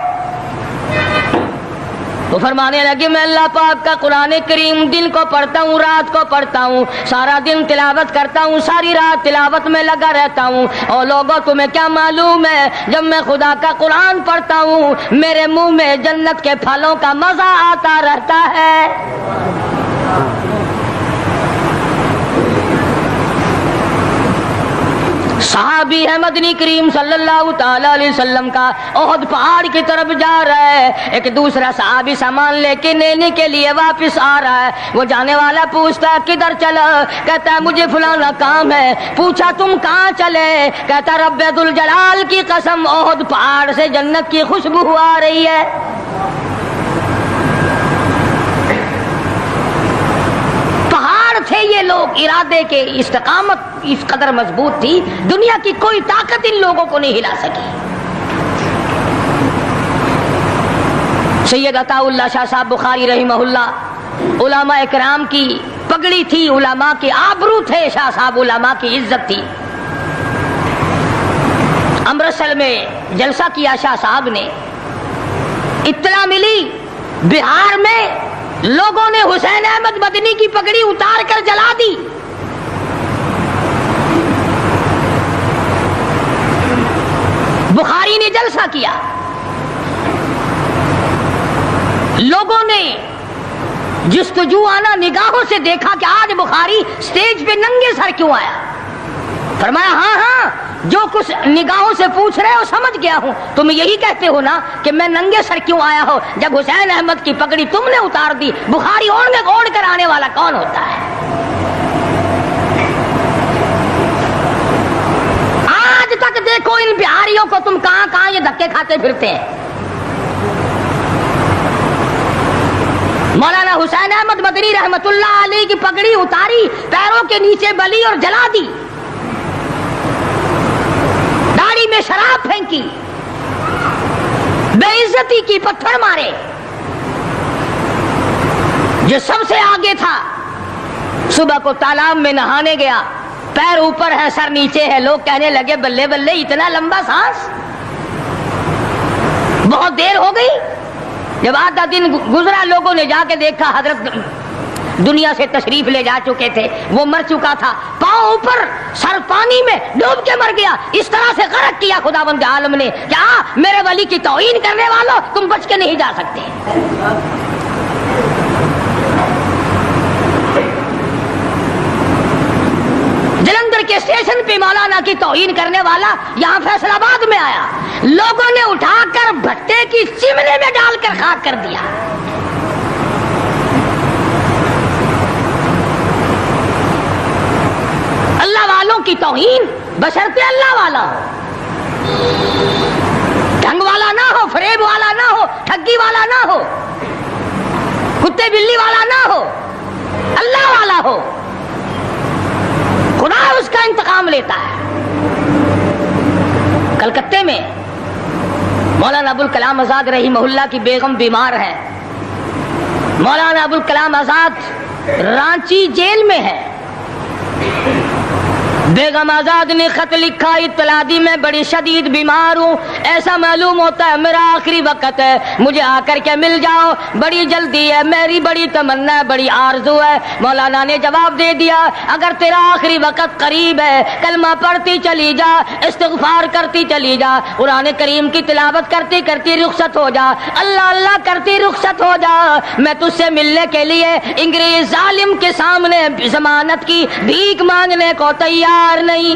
تو فرمانے لگے میں اللہ پاک کا قرآن کریم دن کو پڑھتا ہوں، رات کو پڑھتا ہوں، سارا دن تلاوت کرتا ہوں، ساری رات تلاوت میں لگا رہتا ہوں، اور لوگوں تمہیں کیا معلوم ہے جب میں خدا کا قرآن پڑھتا ہوں میرے منہ میں جنت کے پھلوں کا مزہ آتا رہتا ہے۔ صحابی ہے مدنی کریم صلی اللہ تعالی علیہ وسلم کا، احد پہاڑ کی طرف جا رہا ہے، ایک دوسرا صحابی سامان لے کے لینے کے لیے واپس آ رہا ہے، وہ جانے والا پوچھتا کدھر چلا؟ کہتا ہے مجھے فلانا کام ہے۔ پوچھا تم کہاں چلے؟ کہتا رب ذوالجلال کی قسم احد پہاڑ سے جنت کی خوشبو آ رہی ہے۔ تھے یہ لوگ ارادے کے، استقامت اس قدر مضبوط تھی، دنیا کی کوئی طاقت ان لوگوں کو نہیں ہلا سکی۔ سید عطا اللہ شاہ صاحب بخاری رحمہ اللہ، علماء اکرام کی پگڑی تھی، علماء کے آبرو تھے شاہ صاحب، علماء کی عزت تھی۔ امرتسر میں جلسہ کیا شاہ صاحب نے، اطلاع ملی بہار میں لوگوں نے حسین احمد مدنی کی پگڑی اتار کر جلا دی۔ بخاری نے جلسہ کیا، لوگوں نے جستجو آنا نگاہوں سے دیکھا کہ آج بخاری سٹیج پہ ننگے سر کیوں آیا؟ فرمایا ہاں ہاں جو کچھ نگاہوں سے پوچھ رہے ہو سمجھ گیا ہوں، تم یہی کہتے ہو نا کہ میں ننگے سر کیوں آیا ہو؟ جب حسین احمد کی پگڑی تم نے اتار دی، بخاری اوڑھ کر آنے والا کون ہوتا ہے؟ آج تک دیکھو ان بہاریوں کو تم کہاں کہاں یہ دھکے کھاتے پھرتے ہیں۔ مولانا حسین احمد مدنی رحمت اللہ علیہ کی پگڑی اتاری، پیروں کے نیچے بلی اور جلا دی، داڑھی میں شراب پھینکی، بے عزتی کی، پتھر مارے۔ جو سب سے آگے تھا صبح کو تالاب میں نہانے گیا، پیر اوپر ہے سر نیچے ہے، لوگ کہنے لگے بلے بلے اتنا لمبا سانس، بہت دیر ہو گئی۔ جب آدھا دن گزرا لوگوں نے جا کے دیکھا حضرت دنیا سے تشریف لے جا چکے تھے، وہ مر چکا تھا، پاؤں اوپر سر پانی میں ڈوب کے مر گیا۔ اس طرح سے غرق کیا خداوند عالم نے کہ میرے ولی کی توہین کرنے والوں تم بچ کے نہیں جا سکتے۔ جلندھر کے اسٹیشن پہ مولانا کی توہین کرنے والا یہاں فیصل آباد میں آیا، لوگوں نے اٹھا کر بھٹے کی چمنے میں ڈال کر خاک کر دیا۔ اللہ والوں کی توہین بشرطے اللہ والا ہو، ڈھنگ والا نہ ہو، فریب والا نہ ہو، ٹھگی والا نہ ہو، کتے بلی والا نہ ہو، اللہ والا ہو، خدا اس کا انتقام لیتا ہے۔ کلکتے میں مولانا ابوالکلام آزاد رحمہ اللہ کی بیگم بیمار ہے، مولانا ابوالکلام آزاد رانچی جیل میں ہے۔ بیگم آزاد نے خط لکھا، اطلاع دی میں بڑی شدید بیمار ہوں، ایسا معلوم ہوتا ہے میرا آخری وقت ہے، مجھے آ کر کے مل جاؤ، بڑی جلدی ہے، میری بڑی تمنا ہے، بڑی آرزو ہے۔ مولانا نے جواب دے دیا اگر تیرا آخری وقت قریب ہے کلمہ پڑھتی چلی جا، استغفار کرتی چلی جا، قرآن کریم کی تلاوت کرتی کرتی رخصت ہو جا، اللہ اللہ کرتی رخصت ہو جا، میں تجھ سے ملنے کے لیے انگریز ظالم کے سامنے ضمانت کی بھیک مانگنے کو تیار نہیں۔